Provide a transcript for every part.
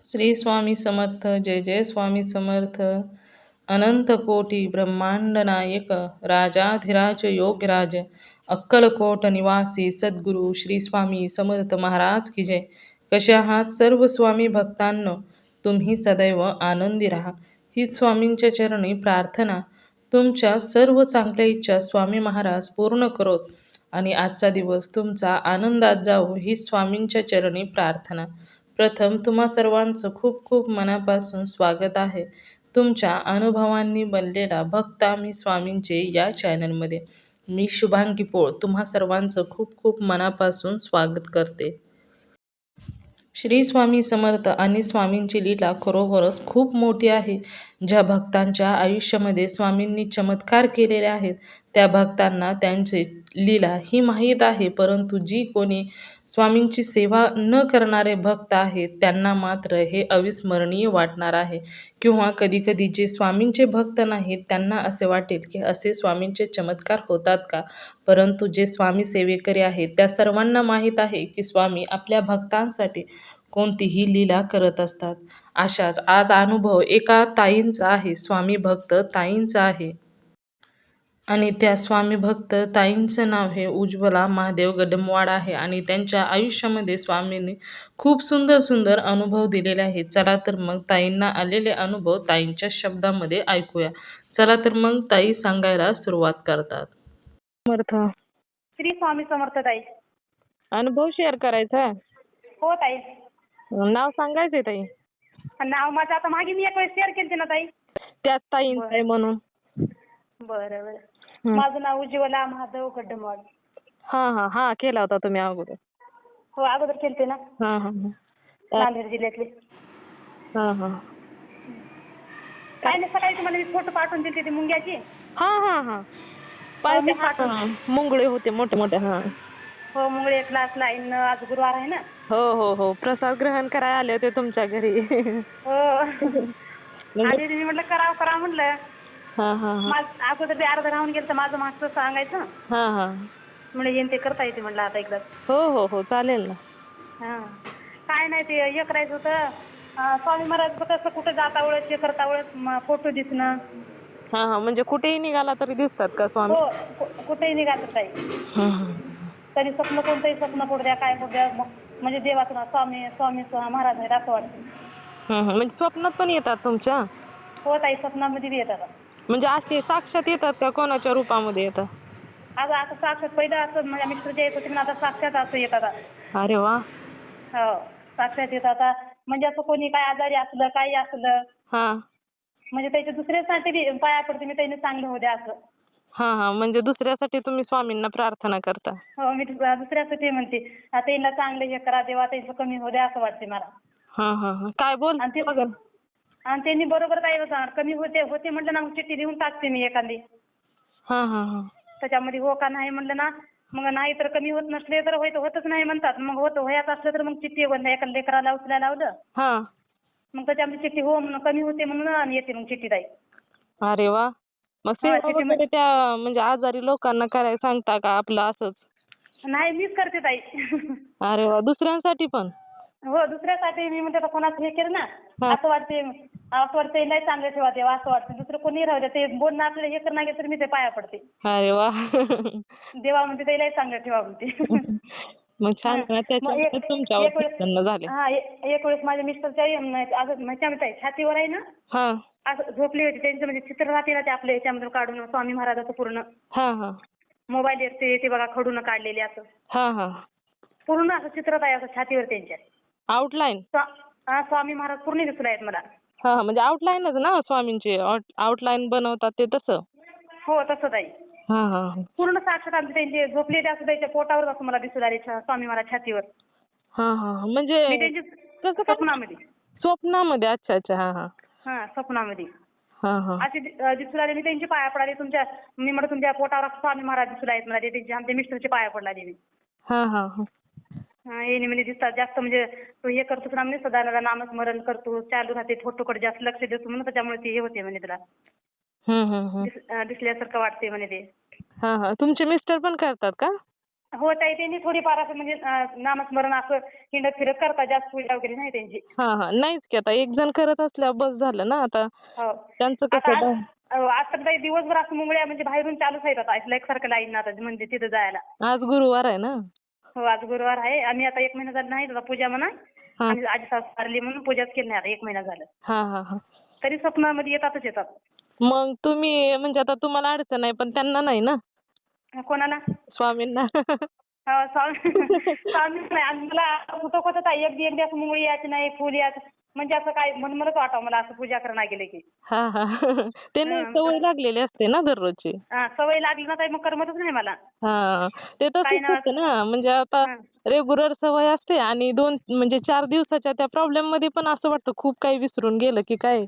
श्री स्वामी समर्थ. जय जय स्वामी समर्थ. अनंत कोटी ब्रह्मांड नायक राजाधिराज योगराज अक्कलकोट निवासी सद्गुरू श्री स्वामी समर्थ महाराज की जय. कसे आहात सर्व स्वामी भक्तांनो? तुम्ही सदैव आनंदी राहा हीच स्वामींच्या चरणी प्रार्थना. तुमच्या सर्व चांगल्या इच्छा स्वामी महाराज पूर्ण करोत आणि आजचा दिवस तुमचा आनंदात जावो ही स्वामींच्या चरणी प्रार्थना. प्रथम तुम्हा सर्वांचं खूप खूप मनापासून स्वागत आहे. तुमच्या अनुभवांनी बनलेला भक्त आम्ही स्वामींचे या चॅनलमध्ये. मी शुभांगी पोळ तुम्हा सर्वांचं खूप खूप मनापासून स्वागत करते. श्री स्वामी समर्थ आणि स्वामींची लीला खरोखरच खूप मोठी आहे. ज्या भक्तांच्या आयुष्यामध्ये स्वामींनी चमत्कार केलेले आहेत त्या भक्तांना त्यांची लीला ही माहीत आहे, परंतु जी कोणी स्वामींची सेवा न करणारे भक्त आहेत त्यांना मात्र हे अविस्मरणीय वाटणार आहे. किंवा कधीकधी जे स्वामींचे भक्त नाहीत त्यांना असे वाटेल की असे स्वामींचे चमत्कार होतात का. परंतु जे स्वामी सेवेकरी आहेत त्या सर्वांना माहीत आहे की स्वामी आपल्या भक्तांसाठी कोणतीही लीला करत असतात. अशाच आज अनुभव एका ताईंचा आहे, स्वामी भक्त ताईंचा आहे. आणि त्या स्वामी भक्त ताईंचं नाव हे उज्ज्वला महादेव गडमवाड आहे आणि त्यांच्या आयुष्यामध्ये स्वामींनी खूप सुंदर सुंदर अनुभव दिलेले आहेत. चला तर मग ताईंना आलेले अनुभव ताईंच्या शब्दामध्ये ऐकूया. चला तर मग ताई सांगायला सुरुवात करतात. समर्थ श्री स्वामी समर्थ ताई. अनुभव शेअर करायचा. हो ताई. नाव सांगायचंय ताई. नाव माझं आता मागे मी एक वेळेस शेअर केलते ना ताई. त्याच ताईंचं आहे म्हणून. बरं बरं. माझं नाव उज्ज्वला महादेव गड्डमवाड. हा हा हा केला होता तुम्ही अगोदर. हो अगोदर केलते ना. हा हा नांदेड जिल्ह्यातले. हा हा काय नाही, सकाळी तुम्हाला मी फोटो पाठवून दिले ते मुंग्याची. हा हा हा मुंगळे होते मोठे मोठे. हा हो मुंगळे क्लास लाईन. आज गुरुवार आहे ना. हो हो हो प्रसाद ग्रहण करायला आले होते तुमच्या घरी. हो आणि मी म्हटलं करा म्हटलं. हा हा अगोदर ते अर्ध राहून गेलं तर माझं मागचं सांगायचं. हा हा म्हणजे येईन ते करता येते म्हटलं आता एकदा. हो हो हो चालेल ना. हा काय नाही ते हे करायचं होतं. स्वामी महाराज कसं कुठं जाता वेळेस हे करता वेळेस फोटो दिसणं. हा हा म्हणजे कुठेही निघाला तरी दिसतात का स्वामी? हो कुठेही निघालं ताई. तरी स्वप्न कोणतंही स्वप्न पडू द्या काय पडू द्या म्हणजे देवाचं स्वामी महाराज आहेत असं वाटतं. म्हणजे स्वप्नात पण येतात तुमच्या? हो ताई स्वप्नामध्ये बी येतात. म्हणजे असे साक्षात येतात का कोणाच्या रूपामध्ये येतात? आता साक्षात पहिलं असं माझ्या मिस्टरच्या येत होते, आता साक्षात असं येतात. अरे वा. हो साक्षात येतात. म्हणजे असं कोणी काय आजारी असलं काही असलं हा म्हणजे त्याच्या दुसऱ्यासाठी पाया पडते मी त्याने चांगलं होऊ द्या असं. हा हा म्हणजे दुसऱ्यासाठी तुम्ही स्वामींना प्रार्थना करता? हो मी दुसऱ्यासाठी म्हणते त्यांना चांगलं हे करा देवा त्यांचं कमी होऊ द्या असं वाटते मला. हा हा हा काय बोल. आणि त्यांनी बरोबर काय होतं कमी होते म्हटलं ना मग चिठ्ठी देऊन टाकते मी एखादी. हा हा हा त्याच्यामध्ये हो का नाही म्हणलं ना मग नाही तर कमी होत नसले तर होतच नाही म्हणतात. मग होयात असलं तर मग चिठ्ठी एका लेकराला उचलायला लावलं. हा मग त्याच्यामध्ये चिठ्ठी हो म्हणून कमी होते म्हणून येते मग चिठ्ठी ताई. अरे वा. मग सेवा वगैरे त्या म्हणजे आजारी लोकांना करायला सांगता का आपलं असंच? नाही मीच करते ताई. अरे वा दुसऱ्यांसाठी पण? हो दुसऱ्यासाठी मी म्हणते कोणाचं हे केलं ना असं वाटते लय चांगलं ठेवा देवा असं वाटतं. दुसरं कोणी राहू द्या ते बोलणं आपल्याला हे करणार तर मी ते पाया पडते. अरे वा. देवा म्हणते ते लय चांगलं ठेवा म्हणते. मग छान तुमच्या झाले. हा एक वेळेस माझ्या मिस्टरच्या छातीवर आहे ना हा असं झोपली होती. त्यांचं म्हणजे चित्र राहते ना ते आपल्या याच्यामधून काढून स्वामी महाराजाचं पूर्ण हा हा मोबाईल येते बघा खडून काढलेले असं. हा हा पूर्ण असं चित्र आहे असं छातीवर त्यांच्या आउटलाईन. स्वामी महाराज पूर्ण दिसले आहेत मला. हा म्हणजे आउटलाईनच ना स्वामींची आउटलाईन बनवतात ते तसं? हो तसंच आहे. हा हा पूर्ण साक्षात आमचे त्यांचे झोपलेले असं त्याच्या पोटावर असं मला दिसू लागले स्वामी महाराज छातीवर. हा हा म्हणजे स्वप्नामध्ये. स्वप्नामध्ये. अच्छा अच्छा. हा हा हा स्वप्नामध्ये हा हा असे दिसू लागले. मी त्यांचे पाया पडाले तुमच्या मी म्हणत तुमच्या पोटावर स्वामी महाराज दिसू लागले मला. ते त्यांचे आमच्या मिस्टरचे पाया पडला मी. हा हा हे म्हणजे दिसतात जास्त म्हणजे तो हे करतो ना म्हणजे सदा नामस्मरण करतो चालू राहते फोटोकडे जास्त लक्ष देतो म्हणून त्याच्यामुळे ते हे होते म्हणे तुला दिसल्यासारखं वाटते म्हणे ते. हा हा तुमचे मिस्टर पण करतात का? हो ताई, त्यांनी थोडीफार असं म्हणजे नामस्मरण असं हिंडत फिरत करतात, जास्त पूजा वगैरे नाही त्यांची. हा हा, नाहीच की आता एक जण करत असल्यावर बस झालं ना आता. हो. त्यांचं आता कसं आज तर ताई दिवसभर असं मुंगळ्या म्हणजे बाहेरून चालूच आहेत आता एकसारखं लाईन आता म्हणजे तिथं जायला. आज गुरुवार आहे ना. हो, आज गुरुवार आहे. आम्ही आता 1 महिना झाला नाही पूजा म्हणा. हा आम्ही आजी सासू वारली म्हणून पूजाच केली नाही आता 1 महिना झालं. हा हा हा. तरी स्वप्नामध्ये येतातच येतात. मग तुम्ही म्हणजे आता तुम्हाला अडचण आहे पण त्यांना नाही ना, कोणाला? स्वामींना. स्वामी स्वामी नाही. आणि मला कुठं कुठं ताई एकदी असं मुंगळी यायची नाही, फुल यायचं म्हणजे असं काय मनमनच वाटावं मला असं पूजा करणं गेले की. हा हा. ते नाही सवय लागलेली असते ना दररोजची. सवय लागली ना ताई मग करमतच नाही मला. हा, ते काही तसंच ना होतं ना म्हणजे आता हं. रेग्युलर सवय असते आणि 2 म्हणजे 4 दिवसाच्या त्या प्रॉब्लेम मध्ये पण असं वाटतं खूप काही विसरून गेलं की काय.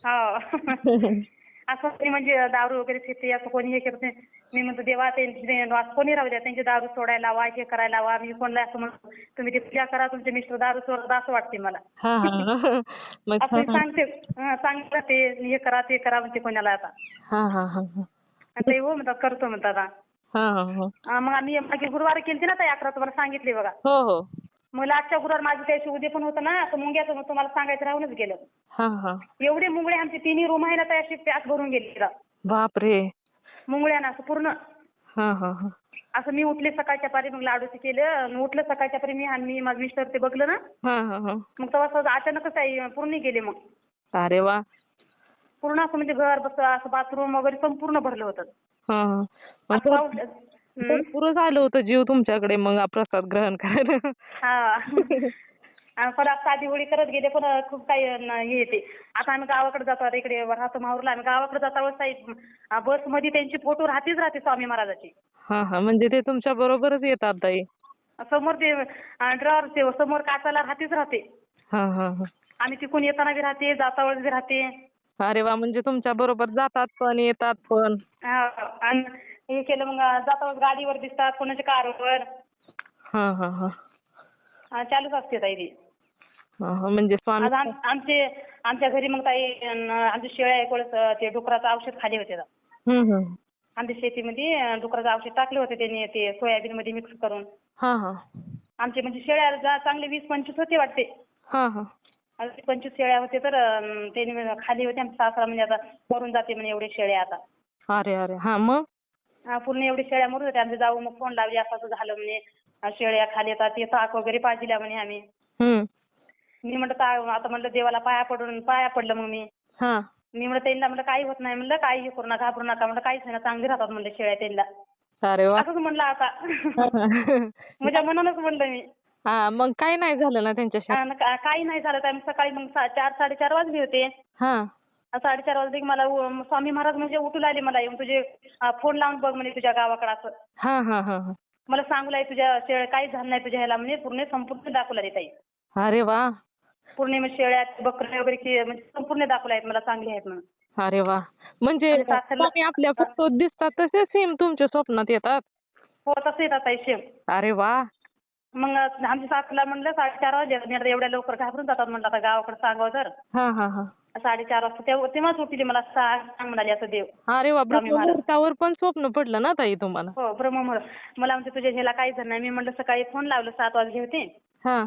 हो. असं कोणी म्हणजे दारू वगैरे पिते असं कोणी हे करत नाही. मी म्हणतो देवा त्यांची कोणी राहू द्या त्यांची दारू सोडायला लावा, हे करायला लावा. मी कोणाला असं म्हणतो तुम्ही ती पूजा करा, तुमचे मिस्टर दारू सोडतात असं वाटते मला. हा हा. मग असं सांगते सांगते ते हे करा ते करा म्हणते कोणाला आता. हा हा हा. आणि ते हो म्हणतात करतो म्हणतात आता. हा हा हा. मग आम्ही मागे गुरुवारी केलती ना ताई 11 तुम्हाला सांगितले बघा. हो हो. मग आजच्या गुरुवार माझं त्याशी उद्या पण होतं ना, तर मुंग्याचं मग तुम्हाला सांगायचं राहूनच गेलं. हा हा. एवढे मुंगळे आमचे तिन्ही रूम आहे ना त्या अशी पॅक भरून गेले बापरे. मुंगळ्यानं असं पूर्ण. हा हा हा. असं मी उठले सकाळच्या पारी मग लाडूचं केलं. उठलं सकाळच्या पारी मी माझं मिस्टर ते बघलं ना. हा हा हा. मग तेव्हा सहज अचानकच आहे पूर्ण गेले मग. अरे वा. पूर्ण असं म्हणजे घर बस असं बाथरूम वगैरे संपूर्ण भरलं होतं. हा हा. मग असं पाऊस भरपूरच आलं होतं जीव तुमच्याकडे मग प्रसाद ग्रहण करायला. हा. परत साधी होळी करत गेले पण खूप काही हे येते. आता आम्ही गावाकडे जातो आता इकडे राहतो माहूरला. आम्ही गावाकडे जाता वेळेस बसमध्ये त्यांची फोटो राहतेच स्वामी महाराजाची. हा हा. म्हणजे ते तुमच्या बरोबरच येतात ताई. समोर ते ड्रॉवर ते समोर काचाला राहते. हा हा हा. आम्ही तिकून येताना बी राहते, जाता वेळेस बी राहते. अरे वा, म्हणजे तुमच्या बरोबर जातात पण येतात पण. आणि हे केलं मग जाता वेळेस गाडीवर दिसतात, कोणाच्या कारवर. हा हा हा. चालूच असते ताई ती. हा हा. म्हणजे स्वामी. आज आमच्या घरी मग ताई आमच्या शेळ्या एक ते डुकराचं औषध खाली होते. हम्म. आमच्या शेतीमध्ये डुकराचं औषध टाकले होते त्यांनी ते सोयाबीन मध्ये मिक्स करून. हा हा. आमचे म्हणजे शेळ्या चांगले 20-25 होते वाटते. हा हा. 25 शेळ्या होते तर त्यांनी खाली होते. आमच्या सासरा म्हणजे आता मरून जाते म्हणे एवढे शेळ्या आता. अरे अरे. हा मग. पूर्ण एवढे शेळ्या मरून होत्या. आमचे जाऊ मग फोन लावले असं झालं म्हणे. शेळ्या खाली येतात ते ताक वगैरे पाजिल्या म्हणे आम्ही. मी म्हटलं आता म्हटलं देवाला पाया पडलं मग मी. हा. मी म्हटलं त्यांना म्हटलं काही होत नाही म्हणलं, काही हे करू नका, घाबरू नका म्हणलं, काहीच नाही चांगले राहतात म्हणलं शेळ्या त्यांना. अरे वा. असंच म्हणलं आता. माझ्या मनानच म्हणलं मी. हा, मग काही नाही झालं ना त्यांच्या काही नाही झालं. तर सकाळी मग 4-4:30 वाजले होते. हा. 4:30 वाजले की मला स्वामी महाराज म्हणजे उठू लागले मला येऊन तुझे फोन लावून बघ म्हणे तुझ्या गावाकडे असं. हा हा हा. मला सांगू लागले तुझ्या शेळ्या काहीच झालं नाही तुझ्या ह्याला म्हणजे पूर्ण संपूर्ण दाखवू लागले ताई. अरे वा. पूर्ण शेळ्या बकऱ्या वगैरे म्हणजे संपूर्ण दाखवल्या आहेत मला चांगले आहेत म्हणून. अरे वा. म्हणजे स्वामी आपल्या फोटोत दिसतात तसे सेम तुमच्या स्वप्नात येतात. हो तसं येतात ताई सेम. अरे वा. मग आमच्या सासूला म्हणलं 4:30 वाजले एवढ्या लवकर घाबरून जातात म्हणलं आता गावाकडे सांगावं तर. हा हा हा. 4:30 वाजता तेव्हाच उठली मला सांग म्हणाली असं देव. अरे वा. ब्रह्ममुहूर्तावर पण स्वप्न पडलं ना ताई तुम्हाला. हो ब्रह्ममुहूर्त. मला म्हणते तुझ्या ह्याला काही झालं नाही. मी म्हणलं सकाळी फोन लावलं 7 वाजले होते. हा.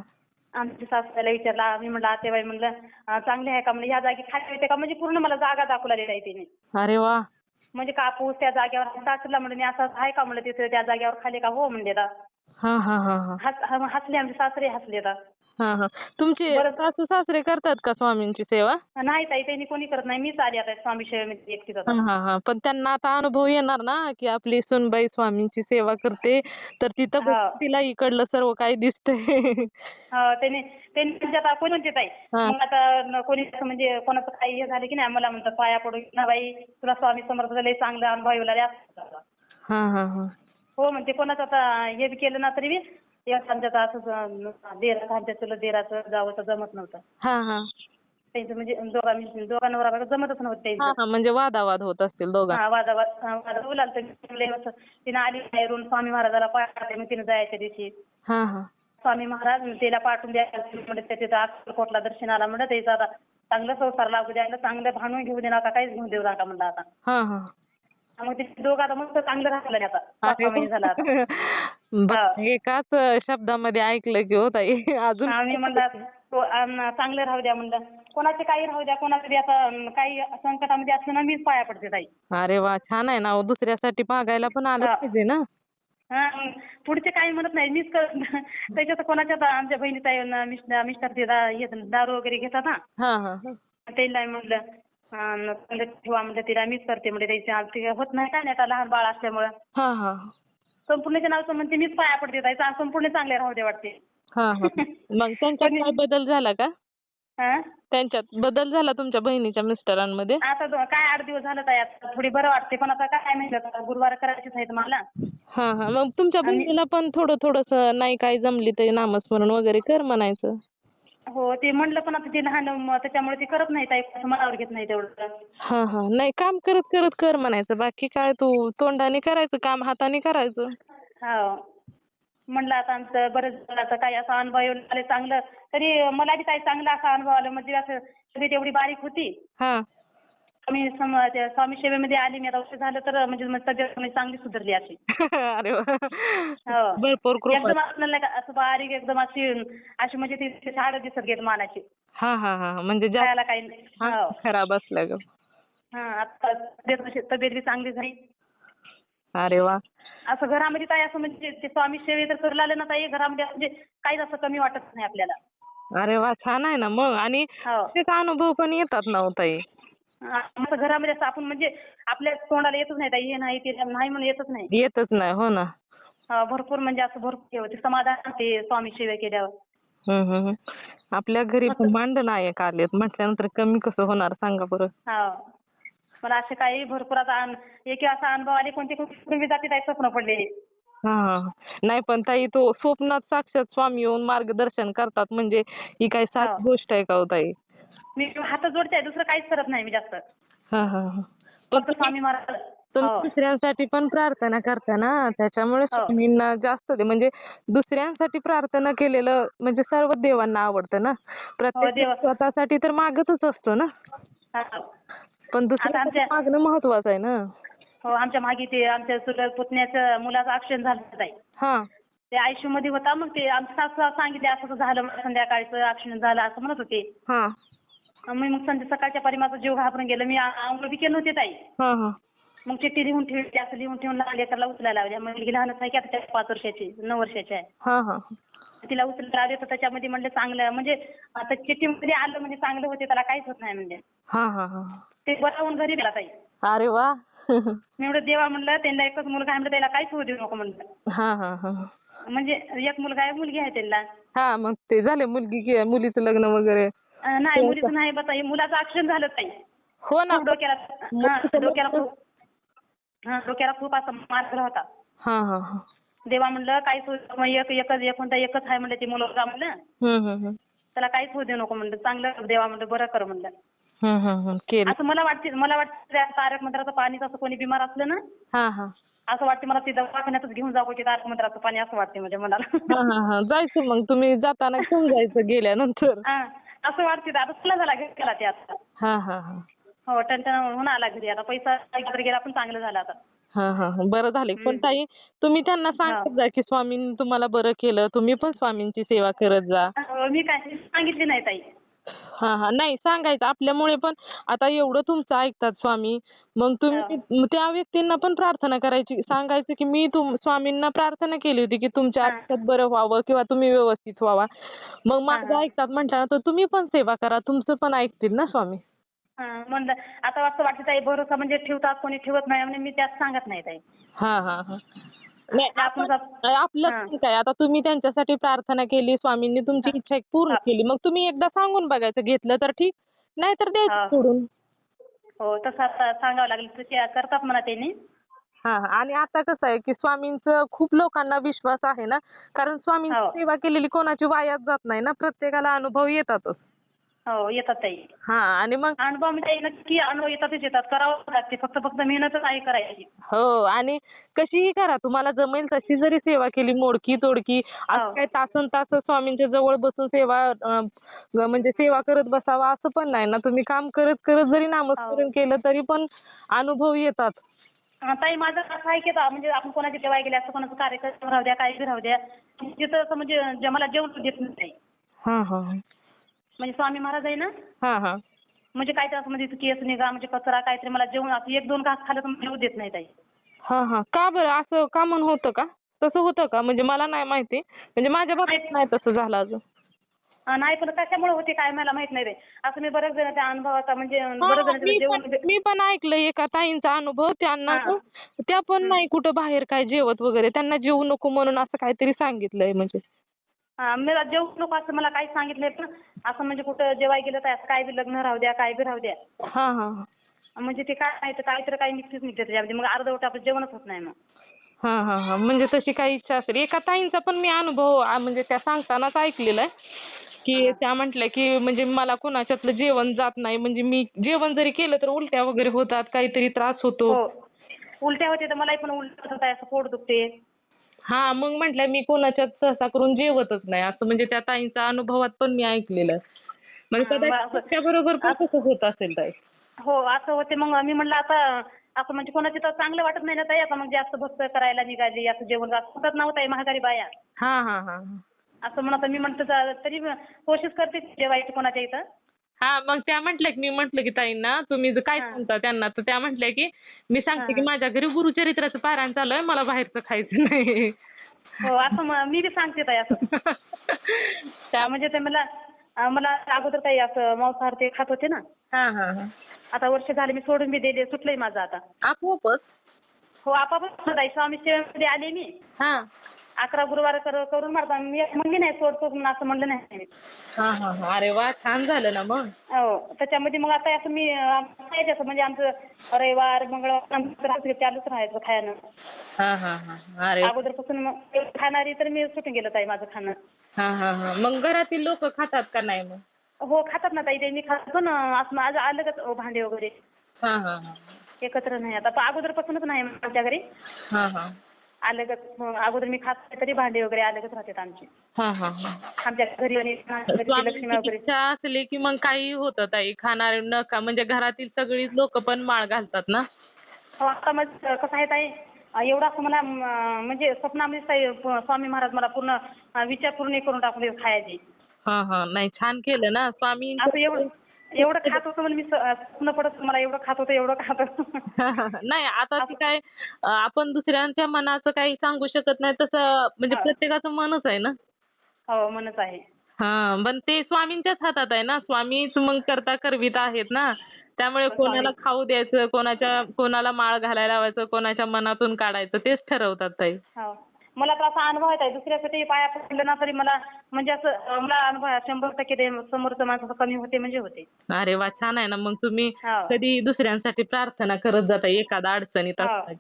आमच्या सासूला विचारला. मी म्हणलं आतेबाई म्हणलं चांगले आहे का म्हणलं, ह्या जागी खाली होते का म्हणजे पूर्ण मला जागा दाखवला आहे तिने. अरे वा. म्हणजे कापूस त्या जागेवर सासूला म्हणलं मी असं आहे का म्हणलं तिथे त्या जागेवर खाली का हो म्हणले. हा हा हा हा. हसले आमचे सासरे हसले. हा हा. तुमचे सासू सासरे करतात का स्वामींची सेवा? नाही ताई त्यांनी कोणी करत नाही. मीच आली आता स्वामी सेवेमध्ये एकटीच आता. हा हा हा. पण त्यांना आता अनुभव येणार ना की आपली सूनबाई स्वामींची सेवा करते तर तिथं तिला इकडलं सर्व काही दिसतंय. त्यांनी आता कोणी म्हणते ताई मग आता कोणी म्हणजे कोणाचं काही हे झालं की नाही मला म्हणतात पाया पडू ना बाई तुला स्वामी समर्थ झाले चांगला अनुभव येऊ लागले. हा हा हा. हो म्हणजे कोणाचं आता हे केलं ना तरी एखाद्याचं असं देराचं जावं जमत नव्हतं. हा हा. त्यांचं म्हणजे दोघा नवरा बायको जमतच नव्हतं त्यांचं. म्हणजे वादावाद होत असतील दोघांना. हा वाद होऊ लागलं. तिने आली बाहेरून स्वामी महाराजाला पाठवते मग तिने जायच्या दिवशी. हा हा. स्वामी महाराज तिला पाठवून द्यायला म्हणत तिथं अक्कलकोटला दर्शनाला म्हणत त्याचं आता चांगलं संसार लागू द्यायला चांगलं भांडून घेऊ दे नका काहीच घेऊन देऊ नका म्हणलं आता. हा हा. मग ते दोघं आता मस्त चांगलं राहिलं आता 5-6 महिने झालं आता. एकाच शब्दामध्ये ऐकलं की हो ताई अजून मी म्हणलं चांगलं राहू द्या म्हणलं. कोणाचे काही राहू द्या, कोणाचं बी आता काही संकटामध्ये असलं ना मीच पाया पडते ताई. अरे वा छान आहे ना हो. दुसऱ्यासाठी मागायला पण आलं पाहिजे ना. पुढचे काही म्हणत नाही मीच त्याच्यात कोणाच्या आमच्या बहिणी ताई मिस्टर ते दारू वगैरे घेतात ना. त्याला म्हणलं ठेवा म्हणलं तिला मीच करते म्हणजे त्याची होत नाही का नाही आता लहान बाळ असल्यामुळं. संपूर्णच्या नावचं म्हणते मीच पाया पडते ताई संपूर्ण चांगले राहू दे वाटते. मग त्यांच्यात काय बदल झाला का? त्यांच्यात बदल झाला तुमच्या बहिणीच्या मिस्टरांमध्ये? आता काय 8 दिवस झालं ताई आता थोडी बरं वाटते पण आता काय माहिती गुरुवार करायचीच आहेत मला. मग तुमच्या बहिणीला पण थोडस नाही काय जमली तरी नामस्मरण वगैरे कर म्हणायचं. हो ते म्हणलं पण आता ते लहान त्याच्यामुळे ते करत नाही ताई मनावर घेत नाही तेवढं. नाही काम करत करत कर म्हणायचं. बाकी काय तू तोंडाने करायचं काम हाताने करायचं. म्हणलं आता आमचं बरंच झालं आता काही असा अनुभव येऊन आले चांगलं तरी मला बी काही चांगला असा अनुभव आला म्हणजे असं तब्येत एवढी बारीक होती. मी स्वामी सेवेमध्ये आली मी आता वर्ष झालं तर म्हणजे तब्येत चांगली सुधारली अशी. अरे भरपूर एकदम आपल्याला असं बारीक एकदम अशी म्हणजे ती झाडं दिसत घेत मानाची. म्हणजे खायला काही नाही. खराब असल्या ग. आता तब्येत बी चांगली झाली. अरे वा. असं घरामध्ये काय असं म्हणजे ते स्वामी सेवे तर करू लागले ना ताई घरामध्ये म्हणजे काहीच असं कमी वाटत नाही आपल्याला. अरे वा छान आहे ना मग. आणि त्याचा अनुभव पण येतात ना ताई. असं घरामध्ये असं आपण म्हणजे आपल्या तोंडाला येतच नाही ताई हे नाही ते नाही म्हणून येतच नाही. हो ना. भरपूर म्हणजे असं भरपूर होते समाधान ते स्वामी सेवा केल्यावर. आपल्या घरी मांडण नायक आलेत म्हटल्यानंतर कमी कसं होणार सांगा बरं. मला असे काही भरपूर आता एक असा अनुभव आले कोणते कुठे जाते ताई स्वप्न पडले. नाही पण ताई तो स्वप्नात साक्षात स्वामी येऊन मार्गदर्शन करतात म्हणजे ही काही साधी गोष्ट आहे का हो ताई? मी हात जोडते दुसरं काहीच करत नाही मी जास्त. फक्त स्वामी महाराज. तुम्ही दुसऱ्यांसाठी पण प्रार्थना करता ना त्याच्यामुळे स्वामींना जास्त म्हणजे दुसऱ्यांसाठी प्रार्थना केलेलं म्हणजे सर्व देवांना आवडतं ना. प्रत्येक स्वतःसाठी तर मागतच असतो ना. पण दुसऱ्यासाठी मागणं महत्वाचं आहे ना. आमच्या मागे ते आमच्या चुलत पुतण्याचं मुलाचं ऍक्सिडेंट झालं ताई. ते आयसीयू मध्ये होता मग ते आमच्या सासू सांगितले असं झालं संध्याकाळचं ऍक्सिडेंट झाला असं म्हणत होते. मग सकाळच्या परिमाचा जीव घाबरून गेला मी आंघोळ बी केलं नव्हते ताई. मग चिठ्ठी लिहून ठेवली असं लिहून ठेवून लेकरला उचलायला लावल्या. मुलगी लहानच आहे की आता 5 वर्षाची 9 वर्षाची आहे. तिला उचलायला लावले तर त्याच्यामध्ये म्हणलं चांगलं म्हणजे आता चिठ्ठीमध्ये आलं म्हणजे चांगलं होते त्याला काहीच होत नाही म्हणजे. ते बरं होऊन घरी गेला ताई. अरे वा. मी एवढं देवा म्हणलं त्यांना एकच मुलगा आहे म्हणलं त्याला काहीच होऊ देऊ नको म्हणलं. म्हणजे एक मुलगा आहे मुलगी आहे त्यांना. मग ते झाले मुलीचं लग्न वगैरे? नाही मुलीचं नाही ताई मुलाचं ऍक्सिडेंट झालं ताई. हो ना. डोक्याला खूप असा मार झाला होता. देवा म्हणलं काहीच एकच आहे म्हणलं ते मुलगा म्हणलं. त्याला काहीच होऊ देऊ नको म्हणलं चांगलं देवा म्हणलं बरं कर म्हणलं. असं मला वाटतं तारक मंत्राचं पाणी असं कोणी बिमार असलं ना असं वाटतं मला ते दवाखान्यातच घेऊन जावं की तारक मंत्राचं पाणी असं वाटते म्हणजे मला. जायचं मग तुम्ही जाताना घेऊन जायचं गेल्यानंतर. असं वाटते आता तुला झाला गेला ते आता. हो टणटण होऊन आला घरी आता पैसा गेला पण चांगलं झालं आता. बरं झाले. पण ताई तुम्ही त्यांना सांगत जा की स्वामींनी तुम्हाला बरं केलं तुम्ही पण स्वामींची सेवा करत जा. मी काय सांगितली नाही ताई. नाही सांगायचं आपल्यामुळे पण आता एवढं तुमचं ऐकतात स्वामी मग तुम्ही त्या व्यक्तींना पण प्रार्थना करायची सांगायचं की मी स्वामींना प्रार्थना केली होती की तुमच्या आयुष्यात बरं व्हावं किंवा तुम्ही व्यवस्थित व्हावा. मग माझं ऐकतात म्हटल्यानंतर तुम्ही पण सेवा करा तुमचं पण ऐकतील ना स्वामी. म्हणलं आता असं वाटतं ताई भरोसा म्हणजे ठेवतात कोणी ठेवत नाही म्हणजे मी त्यात सांगत नाही ताई. नाही आपलं काय आता तुम्ही त्यांच्यासाठी प्रार्थना केली स्वामींनी तुमची इच्छा पूर्ण केली मग तुम्ही एकदा सांगून बघायचं घेतलं तर ठीक नाही तर द्यायचं सोडून. हो तसं सांगावं लागेल करतात म्हणा त्यांनी. आणि आता कसं आहे की स्वामींचं खूप लोकांना विश्वास आहे ना कारण स्वामींची सेवा केलेली कोणाची वायाच जात नाही ना प्रत्येकाला अनुभव येतातच. येतात ताई. आणि मग अनुभव म्हणजे नक्की अनुभव येतात करावं लागते फक्त मेहनतच आहे करायची. आणि कशीही करा तुम्हाला जमेल तशी जरी सेवा केली मोडकी तोडकी असं काय तासन तास स्वामींच्या जवळ बसून म्हणजे सेवा करत बसावा असं पण नाही ना तुम्ही काम करत करत जरी नामस्मरण केलं तरी पण अनुभव येतात. ताई माझं असं आहे की आता म्हणजे आपण कोणाच्या जेवाय गेले असं कोणाचं कार्यक्रम राहू द्या काही बी राहू द्या तिथं असं म्हणजे मला जेवण देत नाही. हा हा म्हणजे स्वामी महाराज आहे ना हा हा म्हणजे काय ते असं म्हणजे केस निघा म्हणजे कचरा काहीतरी मला जेवण असं 1-2 घास खाल्लं तर मला जेवू देत नाही ताई. हा हा का बरं असं का म्हणून होतं का? तसं होतं का? म्हणजे मला नाही माहिती. म्हणजे माझ्या बाबतीत नाही तसं झालं अजून. नाही पण कशामुळे होते काय मला माहित नाही रे. असं मी बरेच जण त्या अनुभवाचा म्हणजे बरेच हा जण तिथं जेवण मी पण ऐकलंय एका ताईंचा अनुभव त्यांना हां. त्या पण नाही कुठं बाहेर काय जेवत वगैरे त्यांना जेवू नको म्हणून असं काहीतरी सांगितलंय म्हणजे. मला जेवू नको असं मला काही सांगितलंय पण असं म्हणजे कुठं जेवाय गेलं तर असं काय बी लग्न राहू द्या काय बी राहू द्या. हा हा म्हणजे ते काय नाही तर काहीतरी काही निघतेच निघते त्याच्यामध्ये मग अर्धवट आपलं जेवणच होत नाही मग. हा हा हा म्हणजे तशी काही इच्छा असेल. एका ताईंचा पण मी अनुभव म्हणजे त्या सांगतानाच ऐकलेला आहे की त्या म्हटल्या की म्हणजे मला कुणाच्यातलं जेवण जात नाही म्हणजे मी जेवण जरी केलं तर उलट्या वगैरे होतात काहीतरी त्रास होतो. हो. उलट्या होते तर मलाही पण उलट्या होत आहे असं पोट दुखते. हा मग म्हटलं मी कोणाच्यात सहसा करून जेवतच नाही असं म्हणजे त्या ताईंच्या अनुभवात पण मी ऐकलेलं आहे. म्हणजे मग कदाचित असं तुमच्याबरोबर पण तसंच होत असेल ताई. हो असं होते मग मी म्हणलं आता असं म्हणजे कोणाची तर चांगलं वाटत नाही ना ताई आता मग जास्त भक्त करायला निघाली असं जेवण होतच नव्हतं महागारी बाया. हा हा हा असं म्हणत मी म्हणतो तरी कोशिश करते जेवायची कोणाच्या इथं. हा मग त्या म्हटल्या की मी म्हटलं की ताईंना तुम्ही जर काय सांगता त्यांना तर त्या म्हटल्या की मी सांगते की माझ्या घरी गुरुचरित्राचं पारायण चालू आहे मला बाहेरचं खायचं नाही. हो असं मी बी सांगते ताई असं. त्या म्हणजे ते मला अगोदर काही असं मांसाहार ते खात होते ना. हा हा हा आता वर्ष झाले मी सोडून बी दिले सुटलंय माझं आता. आपोआपच हो आपापच ताई स्वामी सेवेमध्ये आले मी. हा 11 गुरुवार करून मारता मी म्हणली नाही सोडतो म्हणून असं म्हणलं नाही मी. हा हा हा अरे वा छान झालं ना मग. हो त्याच्यामध्ये मग आता असं मी खायचं असं म्हणजे आमचं रविवार मंगळवार चालूच राहायचं खायनं. हा हा हा अरे अगोदरपासून मग खाणारी तर मी सुटून गेलं ताई माझं खाणं. हा हा हा मग घरातील लोक खातात का नाही मग? हो खातात ना ताई ते मी खातो ना असं माझं अलगच भांडे वगैरे. हा हा हा एकत्र नाही आता अगोदरपासूनच नाही आमच्या घरी. हा हा अलगच अगोदर मी खात तरी भांडे वगैरे अलगच राहतात आमचे. हा हा हा आमच्या घरी आणि घरी लक्ष्मी स्वामींची वगैरे. इच्छा असली की मग काही होतं ताई खाणारे न खा म्हणजे घरातील सगळीच लोक पण माळ घालतात ना. हो आता मग कसं आहे ताई एवढं असं मला म्हणजे स्वप्नामध्ये ताई स्वामी महाराज मला पूर्ण विचार पूर्ण करून टाकले खायचे. हा हा नाही छान केलं ना स्वामी असं एवढं खात होतं म्हणजे मी स्वप्न पडत मला एवढं खात होतं एवढं खात होतं. नाही आता ती काय आपण दुसऱ्यांच्या मनाचं काही सांगू शकत नाही तसं म्हणजे प्रत्येकाचं मनच आहे ना. हो मनच आहे. हा पण ते स्वामींच्याच हातात आहे ना स्वामीच मग करता करवीत आहेत ना. त्यामुळे कोणाला खाऊ द्यायचं कोणाला माळ घालायला लावायचं कोणाच्या मनातून काढायचं तेच ठरवतात ताई. हो मला तर असा अनुभव आहे दुसऱ्यासाठी पाया पडलं ना तरी मला म्हणजे असं मला अनुभव आहे 100% ते समोरचं माणसं कमी होते म्हणजे होते. अरे वा छान आहे ना मग तुम्ही हो. कधी दुसऱ्यांसाठी प्रार्थना करत जाता एखादा अडचणीत हो. असता.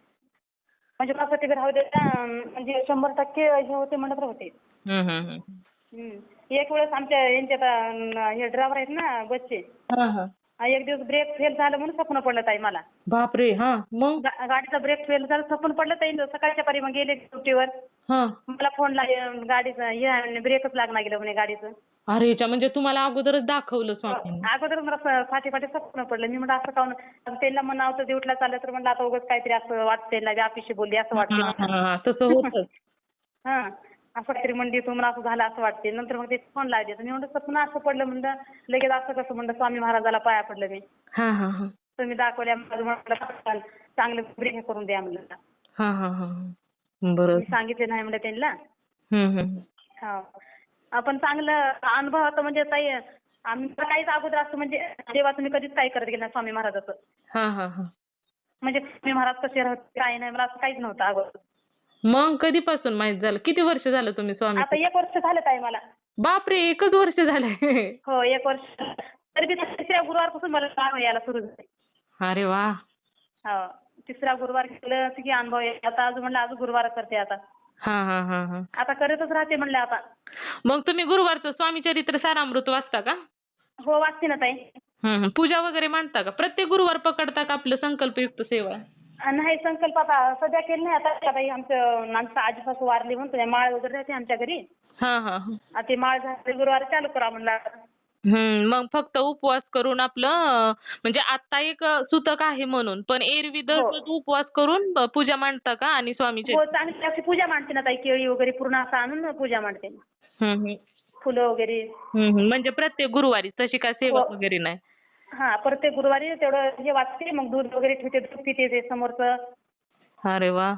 म्हणजे माझ्यासाठी राहू दे म्हणजे 100% हे होते म्हणत होते. हम्म हम्म हम्म. एक वेळेस आमच्या यांच्यात हे ड्रायव्हर आहेत ना बसचे. हा हा एक दिवस ब्रेक फेल झालं म्हणून स्वप्न पडलं ताई मला. बापरे हा मग गाडीचा ब्रेक फेल झाला स्वप्न पडलं ताई सकाळच्या पारी मग गेले ड्युटीवर. हा मला फोन गाडीचं हे ब्रेकच लागणार गेलं म्हणे गाडीचं. अरे याच्या म्हणजे तुम्हाला अगोदरच दाखवलं स्वामींनी. अगोदर मला फाटी स्वप्न पडलं मी म्हटलं असं काहून त्यांना म्हणावं तर ड्युटीला चाललं तर म्हटलं आता उगाच काहीतरी असं वाटतंय ना व्यापीशी बोलली असं वाटते हा तसं होतंच. हा असं काहीतरी म्हणली तुम्हाला असं झालं असं वाटते नंतर मग ते फोन लावले तर मी म्हणलं स्वप्न असं पडलं म्हणलं लगेच असं कसं म्हणलं स्वामी महाराजाला पाया पडलं मी. हा हा हा तुम्ही दाखवल्या म्हटलं चांगलं ब्रेक करून द्या म्हणलं. हा हा हा बरं. मी सांगितले नाही म्हणलं त्यांना. हम्म. हो आपण चांगलं अनुभव होता म्हणजे ताई आम्ही काहीच अगोदर असं म्हणजे देवाचं मी कधीच काही करत गेलं नाही स्वामी महाराजाचं. हा हा हा म्हणजे स्वामी महाराज कसे राहते काही नाही मला असं काहीच नव्हतं अगोदर. मग कधीपासून माहित झालं किती वर्ष झालं तुम्ही स्वामी? आता 1 वर्ष झालं ताई मला. बापरे 1च वर्ष झालंय. हो 1 वर्ष तरी बी 3ऱ्या गुरुवारपासून मला अनुभव यायला सुरू झाले. अरे वा. हो 3रा गुरुवार केलं की अनुभव यायला आता अजून म्हणलं अजून गुरुवार करते आता. हा हा हा हा आता करतच राहते म्हणलं आता. मग तुम्ही गुरुवारचं स्वामी चरित्र सारामृत वाचता का? हो वाचते ना ताई. पूजा वगैरे मांडता का? प्रत्येक गुरुवार पकडता का आपलं संकल्पयुक्त सेवा? नाही संकल्प आता सध्या केलं नाही आता ताई आमचं आजीपासून वारली म्हणून माळ वगैरे राहते आमच्या घरी. हा हा ते माळ झाले गुरुवार चालू करा म्हणलं. मग फक्त उपवास करून आपलं म्हणजे आता एक सुतक आहे म्हणून, पण एरवी हो दररोज उपवास करून पूजा मांडता का आणि स्वामीची? हो चांगली अशी पूजा मांडते ना ताई, केळी वगैरे पूर्ण असं आणून पूजा मांडते. हं, हं. फुलं वगैरे. म्हणजे प्रत्येक गुरुवारी तशी काय सेवा हो वगैरे नाही? हा, प्रत्येक गुरुवारी तेवढं हे वाचते, मग दूध वगैरे ठेवते, दूध पिते ते समोरचं. अरे वा.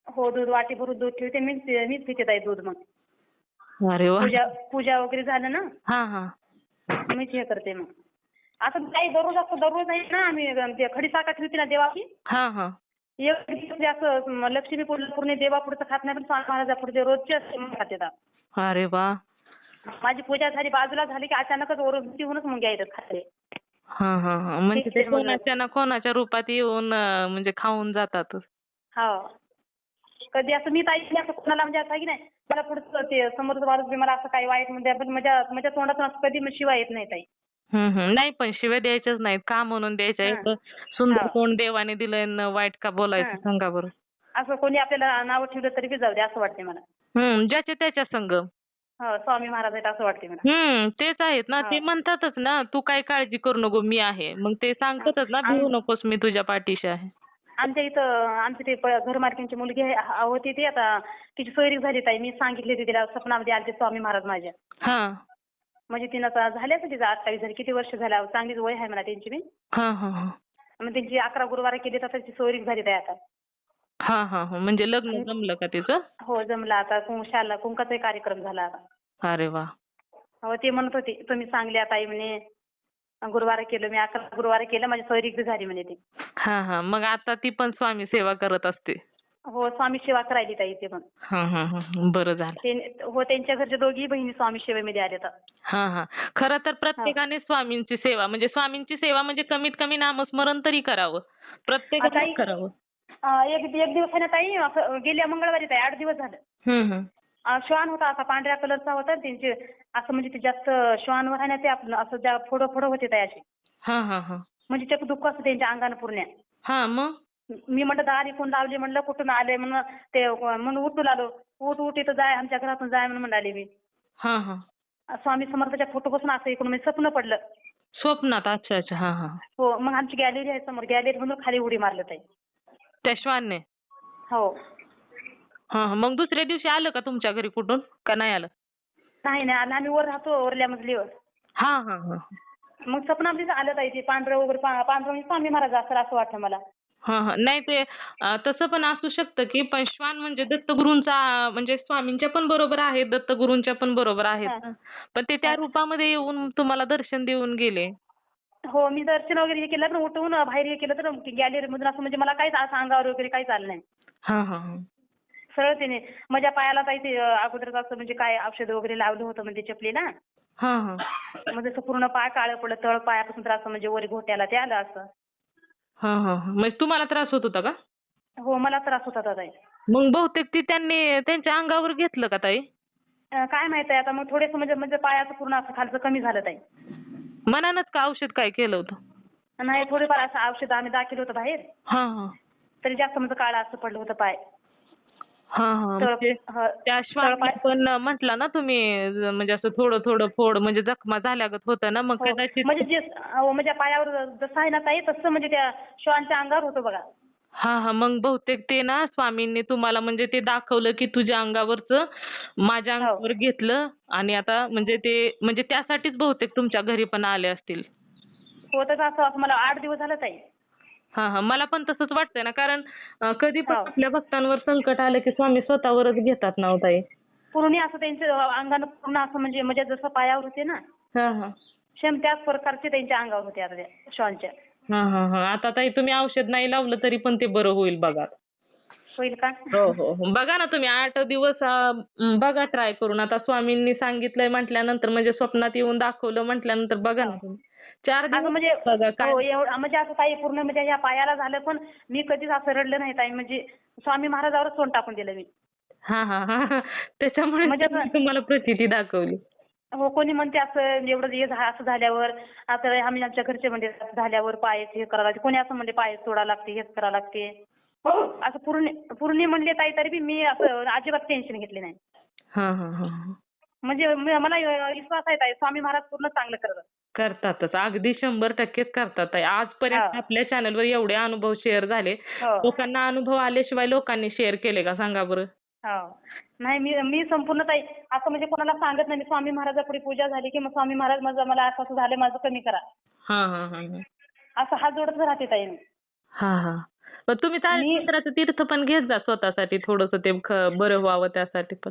हो, दूध वाटी भरून दूध ठेवते, मीच पिते ताई दूध. मग अरे वा. पूजा पूजा वगैरे झालं ना, हा हा. मीच हे करते. मग आता ताई दररोज असं दररोज नाही ना, आम्ही ते खडी साखर ठेवते ना देवाची. हा हा. एक दिवस असं लक्ष्मी पूर्ण देवापुढचं खात नाही, पण स्वामी महाराजापुढचे रोजचे असते मग खाते. अरे वा. माझी पूजा झाली, बाजूला झाली की अचानकच ओरडती होऊनच मग यायचं खाते. हा हा हा. म्हणजे ते ठीक आहे, कोणाच्या ना कोणाच्या रूपात येऊन म्हणजे खाऊन जातातच. हो. कधी असं मी ताई असं कोणाला म्हणजे असं आहे की नाही, मला पुढचं ते समोरचं माणूस बी मला असं काही वाईट म्हणजे पण माझ्या तोंडातून असं कधी शिवाय येत नाही ताई. नाही पण शिव्या द्यायच्याच नाहीत का म्हणून द्यायच्या? हां. एक सुंदर हो. तोंड देवाने दिलंय न वाईट का बोलायचं हां. सांगा बरं? असं कोणी आपल्याला नावं ठेवलं तरी बी जाऊ दे असं वाटते मला. ज्याच्या त्याच्या संग. हो, स्वामी महाराज आहेत असं वाटते मला. तेच आहेत ना, हो. ते म्हणतातच ना, तू काही काळजी करू नको मी आहे. मग ते हां. सांगतातच ना, भिवू नकोस मी तुझ्या पाठीशी आहे. आमच्या इथं आमची ते घर मालकीणची मुलगी होती ती, आता तिची सोयरीक झाली ताई. मी सांगितली होती तिला, स्वप्नामध्ये आलते स्वामी महाराज माझ्या. हां. म्हणजे तिनं झाले असं तिचं 28 झाली, किती वर्ष झालं, चांगलीच वय आहे म्हणा त्यांची बी. हां, हां, हां. मग त्यांची 11 गुरुवार केली तर तिची सोयरीक झाली ताई आता. हां, हां, हां. म्हणजे लग्न जमलं का तिचं? हो, जमलं आता. कुंकाचाही कार्यक्रम झाला आता. अरे वाह! हो, ती म्हणत होती तुम्ही चांगल्या ताई म्हणे, गुरुवार केलं मी, 11 गुरुवार केलं, माझी सोयरीक बी झाली म्हणे ती. हां, हां. मग आता ती पण स्वामी सेवा करत असते. हो, स्वामी सेवा करायली ताई ते पण. हां, हां, हां. बरं झालं. हो, त्यांच्या घरच्या दोघी बहिणी स्वामी सेवेमध्ये आल्या तर. हां, हां. खरं तर प्रत्येकाने स्वामींची सेवा म्हणजे स्वामींची सेवा म्हणजे कमीत कमी नामस्मरण तरी करावं. प्रत्येकानेच करावं. एक एक दिवस आहे ना ताई, असं गेल्या मंगळवारी ताई 8 दिवस झालं. हं, हं. श्वान होता असा पांढऱ्या कलरचा होता त्यांचे, असं म्हणजे ते जास्त श्वानवर आहे ना ते आपलं असं ज्या फोडं होते ताई असे. हां, हां, हां. म्हणजे चक दुःख असतं त्यांच्या अंगानं पूर्ण. हां, मग? मी म्हटलं दार इकून लावली, म्हणलं कुठून आले म्हणून ते म्हणून उठून आलो. उठ इथं जाय, आमच्या घरातून जाय म्हणून म्हणाले मी. हां, हां. स्वामी समर्थाच्या फोटोपासून असं इकडून म्हणजे स्वप्न पडलं. स्वप्नात. अच्छा, अच्छा. हां, हां. हो, मग आमची गॅलरी आहे समोर, गॅलरीमधून खाली उडी मारलं ताई. त्या श्वानने? हो. हां, हां. मग दुसऱ्या दिवशी आलं का तुमच्या घरी कुठून? का नाही आलं? नाही आम्ही वर राहतो, वरल्या मजलीवर. हां, हां, हां. मग स्वप्नामध्ये आलं ताई ते पांढरं वगैरे, पांढरं म्हणजे स्वामी महाराज असं वाटतं मला. हां, हां. नाही ते तसं पण असू शकतं की पण श्वान म्हणजे दत्तगुरूंचा म्हणजे स्वामींच्या पण बरोबर आहे, दत्तगुरूंच्या पण बरोबर आहेत हां. ना. पण ते त्या हां. रूपामध्ये येऊन तुम्हाला दर्शन देऊन गेले. हो, मी दर्शन वगैरे हे केलं, पण उठवून बाहेर हे केलं तर गॅलरीमधून असं म्हणजे मला काहीच असं अंगावर वगैरे काहीच आलं नाही. हां, हां, हां. सरळ त्याने माझ्या पायाला ताई ते अगोदरच असं म्हणजे काय औषध वगैरे लावलं होतं म्हणजे चपलीला. हां, हां. म्हणजे असं पूर्ण पाय काळं पडलं, तळ पायापासून तर असं म्हणजे वर घोट्याला ते आलं असं. हां, हां, हां. म्हणजे तुम्हाला त्रास होत होता का? हो, मला त्रास होत होता ताई. मग बहुतेक ती त्यांनी त्यांच्या अंगावर घेतलं का ताई? काय माहित आहे आता, मग थोडंसं म्हणजे म्हणजे पायाचं पूर्ण असं खालचं कमी झालं ताई. मनानच का औषध काय केलं होतं? नाही, थोडेफार असं औषध आम्ही दाखल होतं बाहेर, हां, हां. तरी जास्त म्हणजे काळं असं पडलं होतं पाय. हां, हां. म्हणजे त्या तळपाय. श्वानने पण म्हटलं ना तुम्ही म्हणजे असं थोडं थोडं फोड म्हणजे जखमा झाल्यागत होतं ना मग हो, कदाचित. म्हणजे माझ्या पायावर जसं आहे ना ताई, तसं म्हणजे त्या श्वानच्या अंगावर होतं बघा. हां, हां. मग बहुतेक ते ना स्वामींनी तुम्हाला म्हणजे ते दाखवलं की तुझ्या अंगावरचं माझ्या हो. अंगावर घेतलं आणि आता म्हणजे ते म्हणजे त्यासाठीच बहुतेक तुमच्या घरी पण आले असतील. हो, तसं असं मला 8 दिवस झालं ताई. हां, हां. मला पण तसंच वाटतंय ना कारण कधी पण हो. आपल्या भक्तांवर संकट आलं की स्वामी स्वतःवरच घेतात ना हो ताई. पूर्ण असं त्यांच्या अंगानं पूर्ण असं म्हणजे म्हणजे जसं पायावर होते ना, हां, हां. सेम त्याच प्रकारचे त्यांच्या अंगावर होते आता त्या श्वानच्या. हां, हां, हां. आता ताई तुम्ही औषध नाही लावलं तरी पण ते बरं होईल बघा. होईल का? हो, हो, हो. बघा ना तुम्ही 8 दिवस बघा ट्राय करून. आता स्वामींनी सांगितलंय म्हटल्यानंतर म्हणजे स्वप्नात येऊन दाखवलं म्हटल्यानंतर बघा हो. ना तुम्ही. 4 असं दिवस म्हणजे बघा काय. हो, एवढं म्हणजे असं ताई पूर्ण म्हणजे या पायाला झालं, पण मी कधीच असं रडलं नाही ताई. म्हणजे स्वामी महाराजावरच तोंड टाकून दिलं मी. हां, हां, हां. त्याच्यामुळे म्हणजे त्यांनी तुम्हाला प्रचिती दाखवली. हो, कोणी म्हणते असं एवढं हे असं झाल्यावर, आता आम्ही आमच्या घरचे म्हणजे असं झाल्यावर पायच हे करावं लागते, कोणी असं म्हणजे पाय सोडावं लागते, हेच करावं लागते. असं पूर्ण म्हणले ताई, तरी बी मी असं अजिबात टेन्शन घेतले नाही. हां, हां, हां, हां. म्हणजे मला विश्वास आहे ताई, स्वामी महाराज पूर्ण चांगलं करतात. करतातच. अगदी 100%च करतात ताई. आजपर्यंत हो आपल्या चॅनलवर एवढे अनुभव शेअर झाले. हो लोकांना अनुभव आल्याशिवाय लोकांनी शेअर केले का सांगा बरं? हो. नाही मी मी संपूर्ण ताई असं म्हणजे कोणाला सांगत नाही. मी स्वामी महाराजापुढे पूजा झाली की मग स्वामी महाराज मला असं असं झालं माझं कमी करा. हां, हां, हां, हां. असं हात जोडत राहते ताई मी. हां, हां. मग तुम्ही ताळेबंदाचं तीर्थ पण घेत जा स्वतःसाठी थोडंसं ते बरं व्हावं त्यासाठी पण.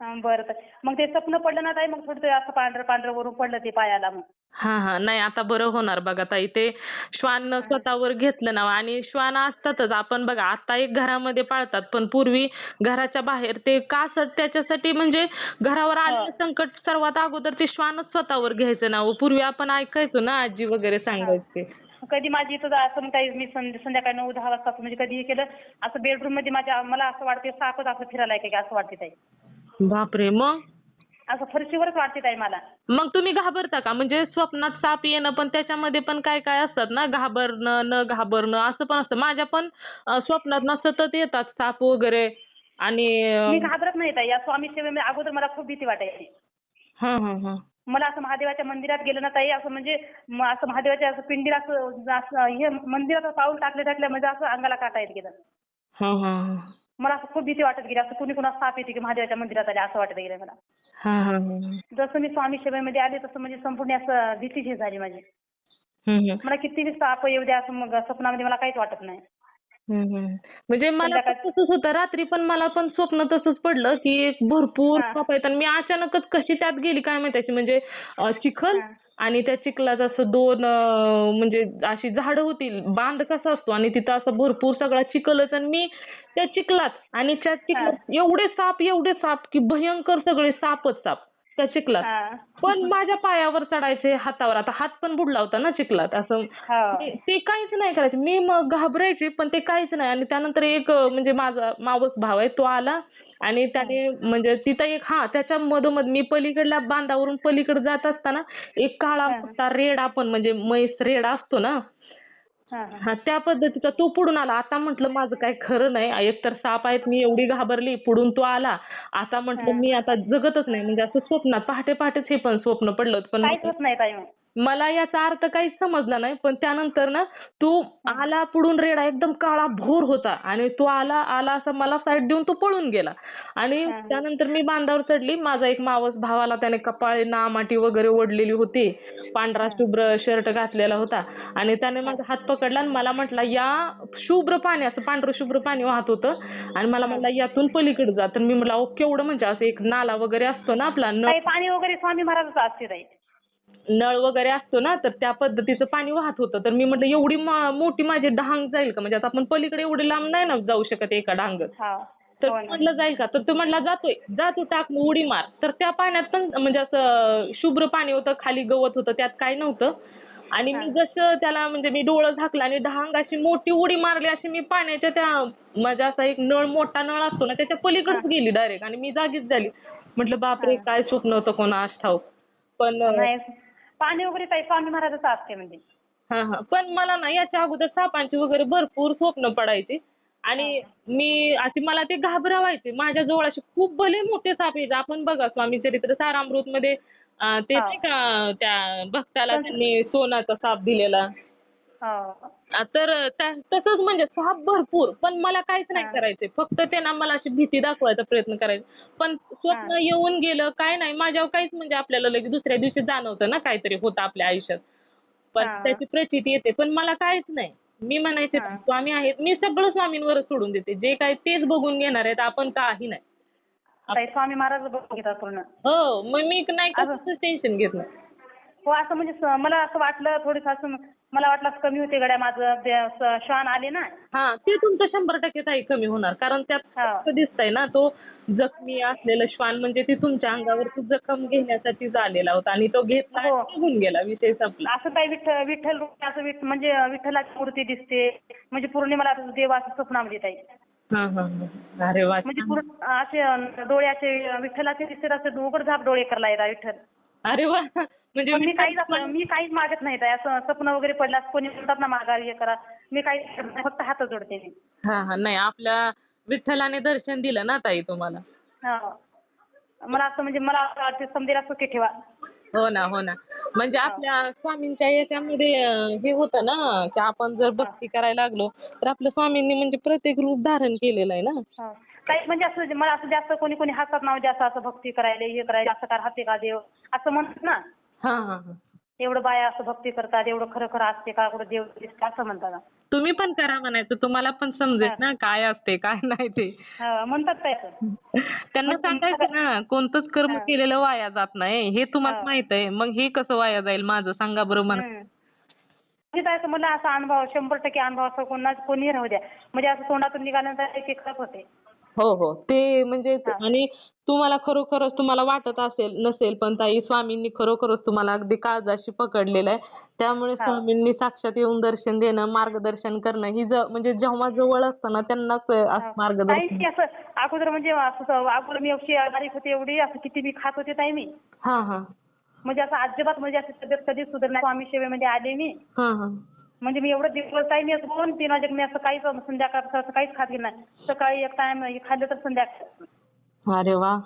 बरं ताई. मग ते स्वप्न पडलं ना ताई मग थोडं ते असं पांढरं पांढरं वरून पडलं ते पायाला मग. हां, हां. नाही आता बरं होणार बघा ताई. ते श्वान हां. स्वतःवर घेतलं ना आणि श्वान असतातच. आपण बघा आता एक घरामध्ये पाळतात, पण पूर्वी घराच्या बाहेर ते का असं त्याच्यासाठी म्हणजे घरावर हो. आलेलं संकट सर्वात अगोदर ते श्वानच स्वतःवर घ्यायचं ना. पूर्वी आपण ऐकायचो ना आजी वगैरे हां. सांगायचे. कधी माझी इथं असं काही मी संध्याकाळी 9-10 वाजता म्हणजे कधी हे केलं असं बेडरूममध्ये मला असं वाटते सापच असं फिरायला आहे का असं वाटते ताई. बापरे! मग? असं फरशीवरच वाटते ताई मला. मग तुम्ही घाबरता का? म्हणजे स्वप्नात साप येणं पण त्याच्यामध्ये पण काय-काय असतात ना घाबरणं, न घाबरणं असं पण असतं. माझ्या पण स्वप्नात ना सतत येतात साप वगैरे आणि मी घाबरत नाही ताई. या स्वामी सेवेमध्ये अगोदर मला खूप भीती वाटायची. हां, हां, हां. मला असं महादेवाच्या मंदिरात गेलं ना ताई असं म्हणजे असं महादेवाच्या असं पिंडीला असं हे मंदिरात पाऊल टाकल्या म्हणजे असं अंगाला काटा येत गेलं. हां, हां, हां. मला असं खूप भीती वाटत गेली. असं कुणी कुणाला साप येते की महादेवाच्या मंदिरात आले असं वाटत गेलं मला. हां, हां, हां. जसं मी स्वामी सेवेमध्ये आले तसं म्हणजे संपूर्ण असं भीतीच हे झाली माझी. हं, हं. मला कितीही साप येऊ द्या असं मग स्वप्नामध्ये मला काहीच वाटत नाही. हं, हं. म्हणजे मला पण संध्याकाळी तसंच होतं. रात्री पण मला पण स्वप्न तसंच पडलं, की एक भरपूर हां, साप आहेत आणि मी अचानकच कशी त्यात गेली काय माहिती अशी म्हणजे चिखल हां, आणि त्या चिखलात असं 2 म्हणजे अशी झाडं होती. बांध कसा असतो आणि तिथं असं भरपूर सगळा चिखलच आणि मी त्या चिखलात आणि त्या हां, चिखलात एवढे साप की भयंकर सगळे सापच साप त्या चिखलात. हां. पण माझ्या पायावर चढायचे, हातावर. आता हात पण बुडला होता ना चिखलात असं. हो. ते काहीच नाही करायचे. मी मग घाबरायचे पण ते काहीच नाही आणि त्यानंतर एक म्हणजे माझा मावस भाव आहे तो आला आणि हं. त्याने म्हणजे तिथं एक त्याच्या मधोमध मी पलीकडल्या बांधावरून पलीकडे जात असताना एक काळा हां, हां. मोठा रेडा पण म्हणजे म्हैस रेडा असतो ना हां, हां. त्या पद्धतीचा तो पुढून आला. आता म्हटलं माझं काही खरं नाही. एकतर साप आहेत मी एवढी घाबरली. पुढून तो आला. आता म्हटलं हां. मी आता जगतच नाही. म्हणजे असं स्वप्नात पहाटे-पहाटेच हे पण स्वप्न पडलं होतं. पण काहीच होत नाही ताई मग. मला याचा अर्थ काहीच समजला नाही. पण त्यानंतर ना तो हं. आला पुढून रेडा एकदम काळाभोर होता आणि तो आला असा मला साईड देऊन तो पळून गेला. आणि हां, हां. त्यानंतर मी बांधावर चढली. माझा एक मावस भाव आला. त्याने कपाळी नामाटी वगैरे ओढलेली होती. पांढरा हां, शुभ्र शर्ट घातलेला होता आणि त्याने हां. माझा हात पकडला आणि मला म्हटला, "या शुभ्र पाणी" असं पांढरं शुभ्र पाणी वाहत होतं आणि मला हां. म्हणला, "यातून पलीकडे जा." तर मी म्हटलं, "अहो केवढं?" म्हणजे असं एक नाला वगैरे असतो ना आपला ताई पाणी वगैरे स्वामी महाराजाचं असते ताई. नळ वगैरे असतो ना, तर त्या पद्धतीचं पाणी वाहत होतं. तर मी म्हटलं एवढी मोठी माझी डहांग जाईल का? म्हणजे आता आपण पलीकडे एवढे लांब नाही ना जाऊ शकत एका डांगत. हां. तर हो मी ना. म्हटलं जाईल का? तर तो म्हटला जातोय. जा तू टाक मग उडी मार. तर त्या पाण्यात पण म्हणजे असं शुभ्र पाणी होतं, खाली गवत होतं, त्यात काही नव्हतं. आणि मी हां. जसं त्याला म्हणजे मी डोळं झाकलं आणि डहांग अशी मोठी उडी मारली अशी मी पाण्याच्या त्या माझा असा एक मोठा नळ असतो ना, त्याच्या हां. पलीकडेच गेली डायरेक्ट आणि मी जागीच झाली. म्हटलं बापरे! हां. काय स्वप्न होतं कोणास ठाऊक. पण नाही पाणी वगैरे ताई स्वामी महाराजाचं असते म्हणजे. हां, हां. पण मला ना याच्या अगोदर सापांची वगैरे भरपूर स्वप्न पडायची हां, आणि हां. मी अशी मला ते घाबरवायचे. माझ्याजवळ असे खूप भले मोठे साप यायचे. आपण बघा स्वामी चरित्र सारामृतमध्ये ते हो. नाही का त्या भक्ताला पण त्यांनी सोन्याचा साप दिलेला. हो. तर तसंच म्हणजे साप भरपूर. पण मला काहीच नाही हां, करायचे. फक्त ते ना मला अशी भीती दाखवायचा प्रयत्न करायचे. पण हां, स्वप्न येऊन गेलं, काय नाही. माझ्यावर काहीच म्हणजे आपल्याला लगेच दुसऱ्या दिवशी जाणवतं ना काहीतरी होतं आपल्या आयुष्यात. पण हां, त्याची प्रचिती येते. पण मला काहीच नाही. मी म्हणायचे हां. स्वामी आहेत. मी सगळं स्वामींवरच सोडून देते. जे काही तेच बघून घेणार आहेत. आपण काही नाही. ताई स्वामी महाराज बघून घेतात पूर्ण. हो. मग मी नाही असं कशाचंच टेन्शन घेत नाही. हो असं म्हणजे मला असं वाटलं थोडंसं असं मला वाटलं असं कमी होते गड्या माझं ते असं श्वान आले ना. हां, ते तुमचं 100% ताई कमी होणार. कारण त्यात हो. स्पष्ट दिसतंय ना, तो जखमी असलेलं श्वान म्हणजे ती तुमच्या अंगावरती जखम घेण्यासाठीच आलेला होता आणि तो घेतला हो. आणि निघून गेला. विषय संपला. असं काही विठ्ठल रूपी असं म्हणजे विठ्ठलाची मूर्ती दिसते. म्हणजे पूर्ण मला असं देव असं स्वप्नामध्ये ताई. हां, हां, हां. अरे वाह! म्हणजे छान. पूर्ण असे डोळे असे विठ्ठलाचे दिसतात असे उघडझाप डोळे करला येतात विठ्ठल. अरे वाह! म्हणजे पण विठ्ठल मी काहीच मागत नाही ताई. असं स्वप्न वगैरे पडलं असं कोणी म्हणतात ना माघारी हे करा. मी काहीच करत नाही. फक्त हात जोडते मी. हां, हां. नाही आपल्या विठ्ठलाने दर्शन दिलं ना ताई तुम्हाला. हो. मला असं म्हणजे मला असं वाटतं समजेल असं की ठेवा. हो ना, हो ना. म्हणजे आपल्या स्वामींच्या याच्यामध्ये हे होतं ना की आपण जर भक्ती करायला लागलो तर आपल्या स्वामींनी म्हणजे प्रत्येक रूप धारण केलेलं आहे ना. हो. काही म्हणजे असं मला असं जास्त कोणी कोणी हसत नाव जास्त असं भक्ती करायला हे करायला असं काय राहते का देव असं म्हणतात ना. हां हां हां. एवढं बाया असं भक्ती करतात एवढं खरं खरं असते का कुठं देव दिसतं असं म्हणतात. तुम्ही पण करा म्हणायचं तुम्हाला पण समजेल हा. ना काय असते काय नाही ते. हा, म्हणतात काय असं. त्यांना सांगायचं ना कोणतंच कर्म हा. केलेलं वाया जात नाही हे तुम्हाला हा. माहित आहे मग हे कसं वाया जाईल माझं सांगा बरं मला. हम्म. म्हणजे काय असं मला असा अनुभव 100% अनुभव असं कोणीही राहू द्या म्हणजे असं तोंडातून निघाल्यानंतर एक खरंच होते. हो हो ते म्हणजे हा. आणि तुम्हाला खरोखरच तुम्हाला वाटत असेल नसेल पण ताई स्वामींनी खरोखरच तुम्हाला अगदी काळजाशी पकडलेलं आहे त्यामुळे हा. स्वामींनी साक्षात येऊन दर्शन देणं मार्गदर्शन करणं ही म्हणजे जेव्हा जवळ असतं ना त्यांनाच हा. मार्गदर्शन. ताईंची असं अगोदर म्हणजे असं अगोदर मी अशी बारीक होते एवढी असं किती मी खात होते ताई मी. हां हां. म्हणजे असं अजिबात म्हणजे असं तब्येत कधीच सुधारणार स्वामी सेवेमध्ये आले मी. हां हां. म्हणजे मी एवढं दिवस ताई मी असं 2-3 वाजे मी असं काहीच संध्याकाळचं असं काहीच खात गेलं नाही. सकाळी एक टाइम खाल्लं तर संध्याकाळी. अरे वा.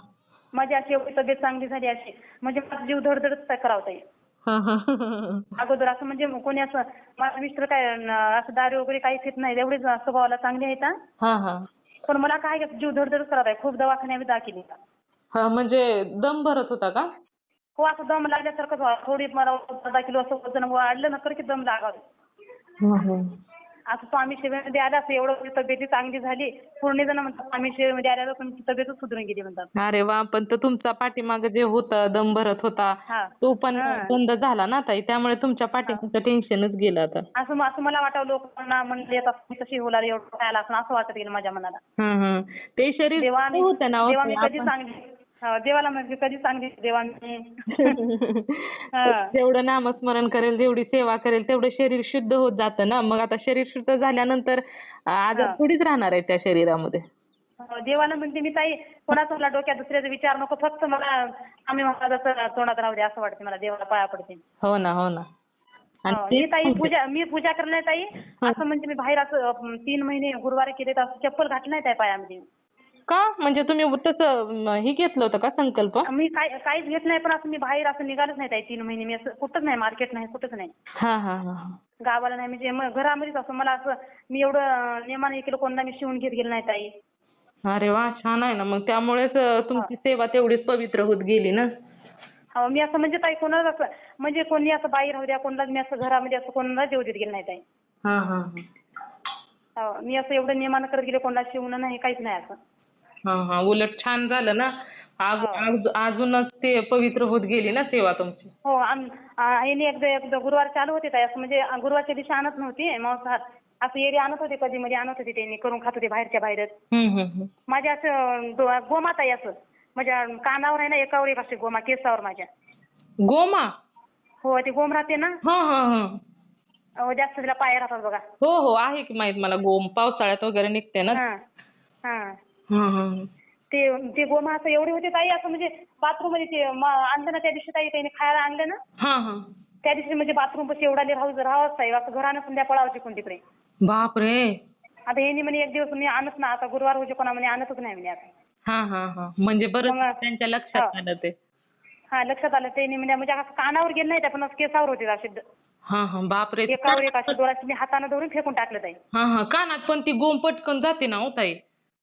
माझी अशी एवढी तब्येत चांगली झाली अशी म्हणजे माझा जीव धडधडच करावं ताई. हां हां. अगोदर असं म्हणजे कोणी असं माझे मिस्टर काय असं दारू वगैरे काही पित नाही एवढेच स्वभावाला चांगले आहेत हा. हां हां. पण मला काय जीव धडधडच करत आहे खूप दवाखान्यात दाखल. हां म्हणजे दम भरत होता का? हो असं दम लागल्यासारखंच व्हायचं. थोडी मला 10 किलो असं वजन वाढलं ना तर की दम लागावं. हं हं. असं स्वामी सेवेमध्ये आलं असं एवढं तब्येती चांगली झाली. पूर्ण जण म्हणतात स्वामी सेवेमध्ये आल्यावर तुमची तब्येतच सुधरून गेली म्हणतात. अरे वा पण तो तुमचा पाठीमागे जे होतं दम भरत होता हा. तो पण हा. बंद झाला ना ताई त्यामुळे तुमच्या पाठीमागचं टेन्शनच गेलं आता. असं मला वाटावं लोकांना म्हणले येतात मी कशी होणार एवढं खायला असं वाटत गेलं माझ्या मनाला. हं हं. ते शरीर देवाने होतं ना हो देवा ताई मी कधी आपण. चांगली देवाला म्हणजे कधी चांगली देवा मी. जेवढं नामस्मरण करेल जेवढी सेवा करेल तेवढं शरीर शुद्ध होत जातं ना मग आता शरीर शुद्ध झाल्यानंतर आजार थोडीच राहणार आहे त्या शरीरामध्ये. देवाला म्हणते मी ताई कोणाचा मला डोक्यात दुसऱ्याचा विचार नको फक्त मला आम्ही महाराजाचं तोंडात राहू दे असं वाटते मला देवाला पाया पडते. हो ना हो ना. आणि मी ताई मी पूजा करणार ताई असं म्हणजे मी बाहेर असं 3 महिने गुरुवारी केले तर असं चप्पल घातलं नाही ताई पायामध्ये. का म्हणजे तुम्ही तसं हे घेतलं होतं का संकल्प? मी काहीच घेत नाही पण असं मी बाहेर असं निघालच नाही ताई 3 महिने मी असं कुठंच नाही मार्केट नाही कुठंच नाही. हां हां हां. गावाला नाही म्हणजे मग घरामध्येच असं मला असं मी एवढं नियमाने केलं कोणाला मी शिवून घेत गेलं नाही ताई. अरे वा छान आहे ना मग त्यामुळेच तुमची सेवा तेवढीच पवित्र होत गेली ना. हो मी असं म्हणजे ताई कोणाला असं म्हणजे कोणी असं बाई राहू द्या कोणाला मी असं घरामध्ये असं कोणाला जेवू देत गेलं नाही ताई. हां हां हां. हो मी असं एवढं नियमानं करत गेले कोणाला शिवणं नाही काहीच नाही असं. हां हां. उलट छान झालं ना. अजूनच ते पवित्र होत गेली ना सेवा तुमची. हो आणि एकदा गुरुवार चालू होते ताई असं म्हणजे गुरुवारच्या दिवशी आणत नव्हती मांसाहार असं एरी आणत होते कधी मध्ये आणत होते त्यांनी करून खात होते बाहेरच्या बाहेरच. हं हं हं. माझ्या असं गोमाता आहे असं माझ्या कानावर आहे ना एकावर एक असे गोमा केसावर माझ्या. गोमा? हो ते गोम राहते ना. हां हां हां. जास्त तिला पाया राहतात बघा. हो हो आहे की माहित मला गोम पावसाळ्यात वगैरे निघते ना. हां हां. हां हां. ते गोमा असं एवढे होते ताई असं म्हणजे बाथरूम मध्ये ते आणलं ना त्या दिवशी ताई त्यांनी खायला आणलं ना. हां हां. त्या दिवशी म्हणजे बाथरूम पाशी एवढा राहावंच ताई असं घरानं संध्या पळावची कोण तिकडे. बापरे. आता यांनी म्हणे एक दिवस मी आणत ना आता गुरुवार होते कोणा म्हणे आणतच नाही म्हणे आता. हां हां हां. म्हणजे बरंच त्यांच्या लक्षात आलं ते. हां लक्षात आलं त्यांनी म्हणजे असं कानावर गेलं नाही त्या पण केसावर होते असे. हां हां. बापरे. एकावर एक असे डोळ्यात मी हाताने धरून फेकून टाकलं ताई. हां हां. कानात पण ती गोम पटकन जाते ना हो ताई.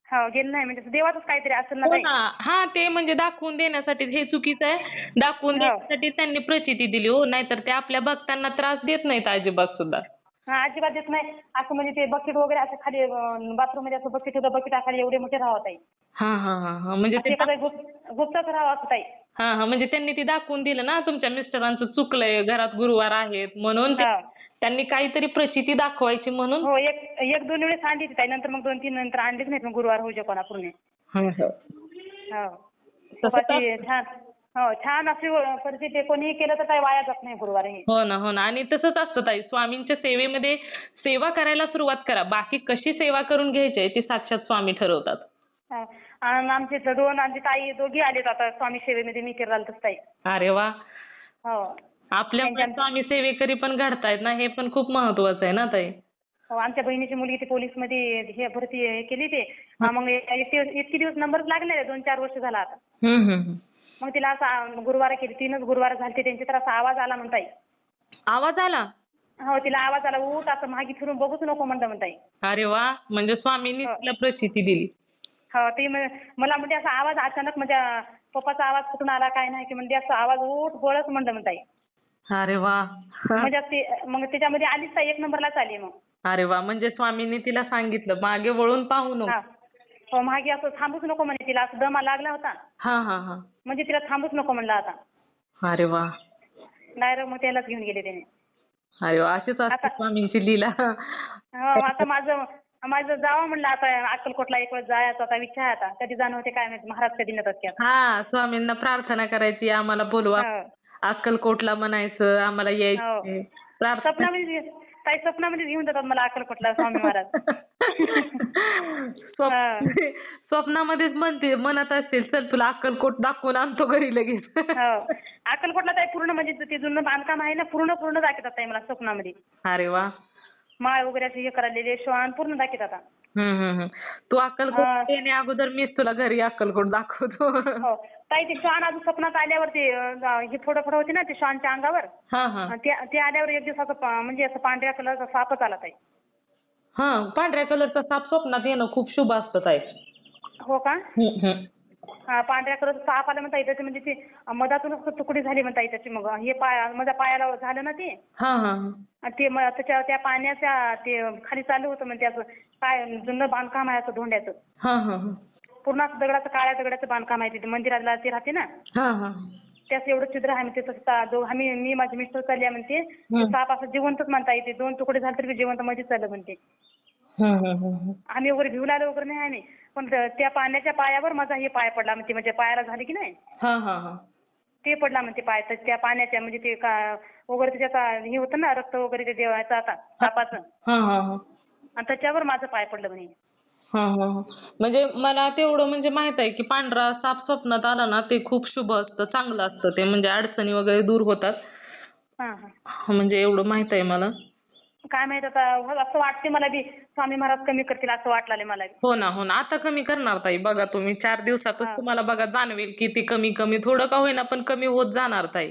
हो गेलं नाही म्हणजे देवाचंच काहीतरी असेल ना हो ताई. ना. हां ते म्हणजे दाखवून देण्यासाठी हे चुकीचं आहे. दाखवून हो. देण्यासाठी त्यांनी प्रचिती दिली हो नाहीतर ते आपल्या भक्तांना त्रास देत नाहीत अजिबात सुद्धा. हां अजिबात देत नाही असं म्हणजे ते बकेट वगैरे असं खाली बाथरूम मध्ये असं बकेट होतं बकेटाखाली एवढे मोठे राहावं ताई. हां हां हां हां. म्हणजे ते गुप्तच राहावं असं ताई. हां हां. म्हणजे त्यांनी ते दाखवून दिलं ना तुमच्या मिस्टरांचं चुकलंय घरात गुरुवार आहेत म्हणून त्यांनी काहीतरी प्रचिती दाखवायची म्हणून. हो एक 2 वेळेस आणली ताई नंतर मग 2-3 नंतर आणलीच नाहीत मग गुरुवार होऊ कोणा पूर्ण. हां हां. हो. छान. हो छान अशी परिस्थिती कोणीही केलं तर काही वाया जात नाही गुरुवार हे. हो ना हो ना. आणि तसंच असतं ताई स्वामींच्या सेवेमध्ये सेवा करायला सुरुवात करा. बाकी कशी सेवा करून घ्यायची आहे ती साक्षात स्वामी ठरवतात. आणि आमचे आमची ताई दोघी आलेत आता स्वामी सेवेमध्ये मी केलं ताई. अरे वा. हो. आपल्या स्वामी सेवेकरी पण घडतायत ना हे पण खूप महत्वाचं आहे ना ताई. हो आमच्या बहिणीची मुलगी ती पोलीसमध्ये हे भरती केली ते मग इतके दिवस नंबरच लागले 2-4 वर्ष झाला आता. हं हं हं. मग तिला असा गुरुवार केली, 3च गुरुवार झालते त्यांचे, तर असा आवाज आला म्हणताय. आवाज आला? हो, तिला आवाज आला, उठ असं मागे फिरून बघूच नको म्हणताय. अरे वा, म्हणजे स्वामींनी हो. तिला प्रचिती दिली. हो, ती मला म्हणजे असा आवाज अचानक म्हणजे पप्पाचा आवाज कुठून आला काय नाही, की म्हणजे असा आवाज उठ बोलच म्हणताय. अरे वा. म्हणजे मग त्याच्यामध्ये आलीच ताई, 1 नंबरलाच आली मग. अरे वा, म्हणजे स्वामींनी तिला सांगितलं मागे वळून पाहू नको. हा. हो, मागे असं थांबूच नको म्हणे, तिला असं दमा लागला होता. हा हा हा. म्हणजे तिला थांबूच नको म्हणलं आता. अरे वा. डायरेक्ट मग त्यालाच घेऊन गेले त्याने. अरे वा, अशीच असते स्वामींची लीला. हो, आता माझं जावं म्हणलं आता अक्कलकोटला एक वेळ जायचं आता विचार आता. कधी जाणं होते काय माहिती, महाराज कधी नेतात की आता. हा, स्वामींना प्रार्थना करायची, आम्हाला बोलवा. हो. अक्कलकोटला म्हणायचं, आम्हाला हो. यायचंय. प्रार्थना. स्वप्नामध्ये ताई स्वप्नामध्ये घेऊन जातात मला अक्कलकोटला स्वामी महाराज. स्वप्नामध्येच म्हणत असतील, चल तुला अक्कलकोट दाखवून आणतो घरी लगेच. हो. अक्कलकोटला ताई पूर्ण म्हणजे ते जुनं बांधकाम आहे ना, पूर्ण दाखवतात ताई मला स्वप्नामध्ये. अरे वा. माळ वगैरे असे हे करायलेले, श्वान पूर्ण दाखवतात. तू अक्कलकोट येणे अगोदर मीच तुला घरी अक्कलकोट दाखवतो. हो. ताई ते श्वान अजून स्वप्नात आल्यावरती हे फोडं होते ना ते श्वानच्या अंगावर. हा हा. ते आल्यावर एक दिवस असं म्हणजे असं पांढऱ्या कलरचा सापच आला ताई. हा, पांढऱ्या कलरचा साप स्वप्नात येणं खूप शुभ असतं ताई. हो का? हा, पांढऱ्या कलरचा साप आला म्हणता त्याची म्हणजे ती मधातूनच तुकडी झाली म्हणता त्याची. मग हे माझ्या पायाला झालं ना ते. हा हा. आणि ते त्याच्या त्या पाण्याच्या ते खाली चालू होतं म्हणजे असं काय जुनं बांधकाम आहे असं धोंड्याचं. हा हा. पूर्ण असं दगडाचं, काळ्या दगडाचं बांधकाम आहे तिथे मंदिराला ते राहते ना. हा हा. त्याचं एवढं छिद्र आहे म्हणते. तसं मी माझे मिस्टर चालले म्हणते, ते साप असं जिवंतच म्हणता येते. 2 तुकडे झाले तरी जिवंत मध्येच चाललं म्हणते. आम्ही वगैरे भिवू लागलो वगैरे नाही आम्ही, पण त्या पाण्याच्या पायावर माझा हे पाय पडला म्हणते, म्हणजे पायाला झाले की नाही हा हा हा. ते पडला म्हणते पाय. तर त्या पाण्याच्या म्हणजे ते वगैरे त्याच्यात हे होतं ना रक्त वगैरे ते देवाचं आता सापाचं, हा हा हा. आणि त्याच्यावर माझं पाय पडलं म्हणे. हा हा हा. म्हणजे मला तेवढं म्हणजे माहित आहे की पांढरा साप स्वप्नात आला ना ते खूप शुभ असतं, चांगलं असतं ते, म्हणजे अडचणी वगैरे दूर होतात. हा हा. म्हणजे एवढं माहित आहे मला. काय माहित आता, असं वाटते मला बी स्वामी महाराज कमी करतील असं वाटलं मला बी. हो ना, हो ना. आता कमी करणार ताई, बघा तुम्ही 4 दिवसातच तुम्हाला बघा जाणवेल की ती कमी थोडं का होईना पण कमी होत जाणार ताई.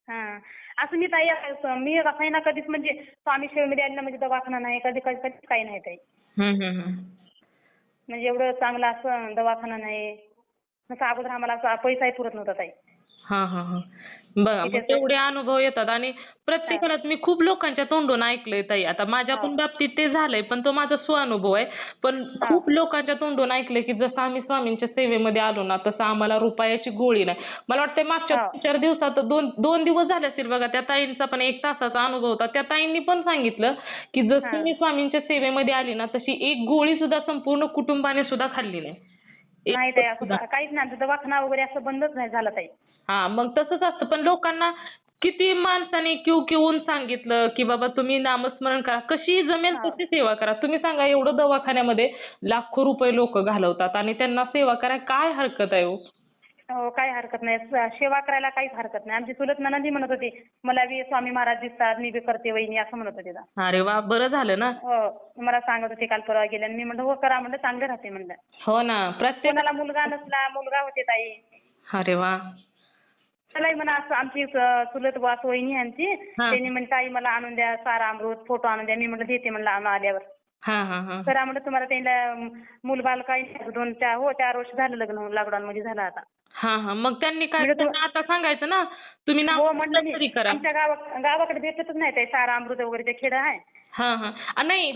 हा. असं मी ताई मी असं आहे ना कधीच म्हणजे स्वामी सेवेमध्ये आली ना म्हणजे दवाखाना नाही, कधीच काही नाही ताई. म्हणजे एवढं चांगलं असं दवाखाना नाही. जसं अगोदर आम्हाला असा पैसाही पुरत नव्हता ताई. हा हा हा. बघा मग तेवढे अनुभव येतात आणि प्रत्येकालाच मी खूप लोकांच्या तोंडून ऐकलंय ताई. आता माझ्या पण बाबतीत ते झालंय, पण तो माझा स्वानुभव आहे. पण खूप लोकांच्या तोंडून ऐकलंय की जसं आम्ही स्वामींच्या सेवेमध्ये आलो ना तसं आम्हाला रुपयाची गोळी नाही. मला वाटतंय मागच्या 4 दिवसात 2 दिवस झाले असतील बघा, त्या ताईंचा पण 1 तासाचा अनुभव होता. त्या ताईंनी पण सांगितलं की जसं मी स्वामींच्या सेवेमध्ये आली ना तशी एक गोळी सुद्धा संपूर्ण कुटुंबाने सुद्धा खाल्ली नाही. नाही ताई, असं काहीच नाही. दवाखाना वगैरे असं बंदच नाही झाला ताई. हा, मग तसंच असतं. पण लोकांना किती माणसाने किवकिवून सांगितलं की बाबा तुम्ही नामस्मरण करा, कशी जमेल तशी सेवा करा. तुम्ही सांगा, एवढं दवाखान्यामध्ये लाखो रुपये लोक घालवतात आणि त्यांना सेवा करायला काय हरकत आहे हो? हो, काही हरकत नाही. सेवा करायला काहीच हरकत नाही. आमची चुलत नणंदही म्हणत होती, मला बी स्वामी महाराज दिसतात, मी बी करते वहिनी, असं म्हणत होते. अरे वा, बरं झालं ना. हो, मला सांगत होते काल परवा गेल्या. मी म्हणलं हो करा, म्हणलं चांगलं राहते म्हणलं. हो ना, प्रत्येक. कोणाला मुलगा नसला, मुलगा होते ताई. अरे वा. मलाही म्हणा असं आमची चुलत वास वहिनी आहे आमची, त्यांनी म्हणलं ताई मला आणून द्या सारा अमृत, फोटो आणून द्या. मी म्हणलं देते म्हणलं आल्यावर. करा म्हणलं, तुम्हाला त्यांना मूलबाळ काही 4 वर्ष झालं लग्न, लॉकडाऊन मध्ये झालं आता. मग त्यांनी काय आता सांगायचं ना, तुम्ही नामस्मरण तरी करा. आमच्या गावाकडे भेटतच नाही ताई सारा अमृत वगैरे, ते खेड आहे. नाही,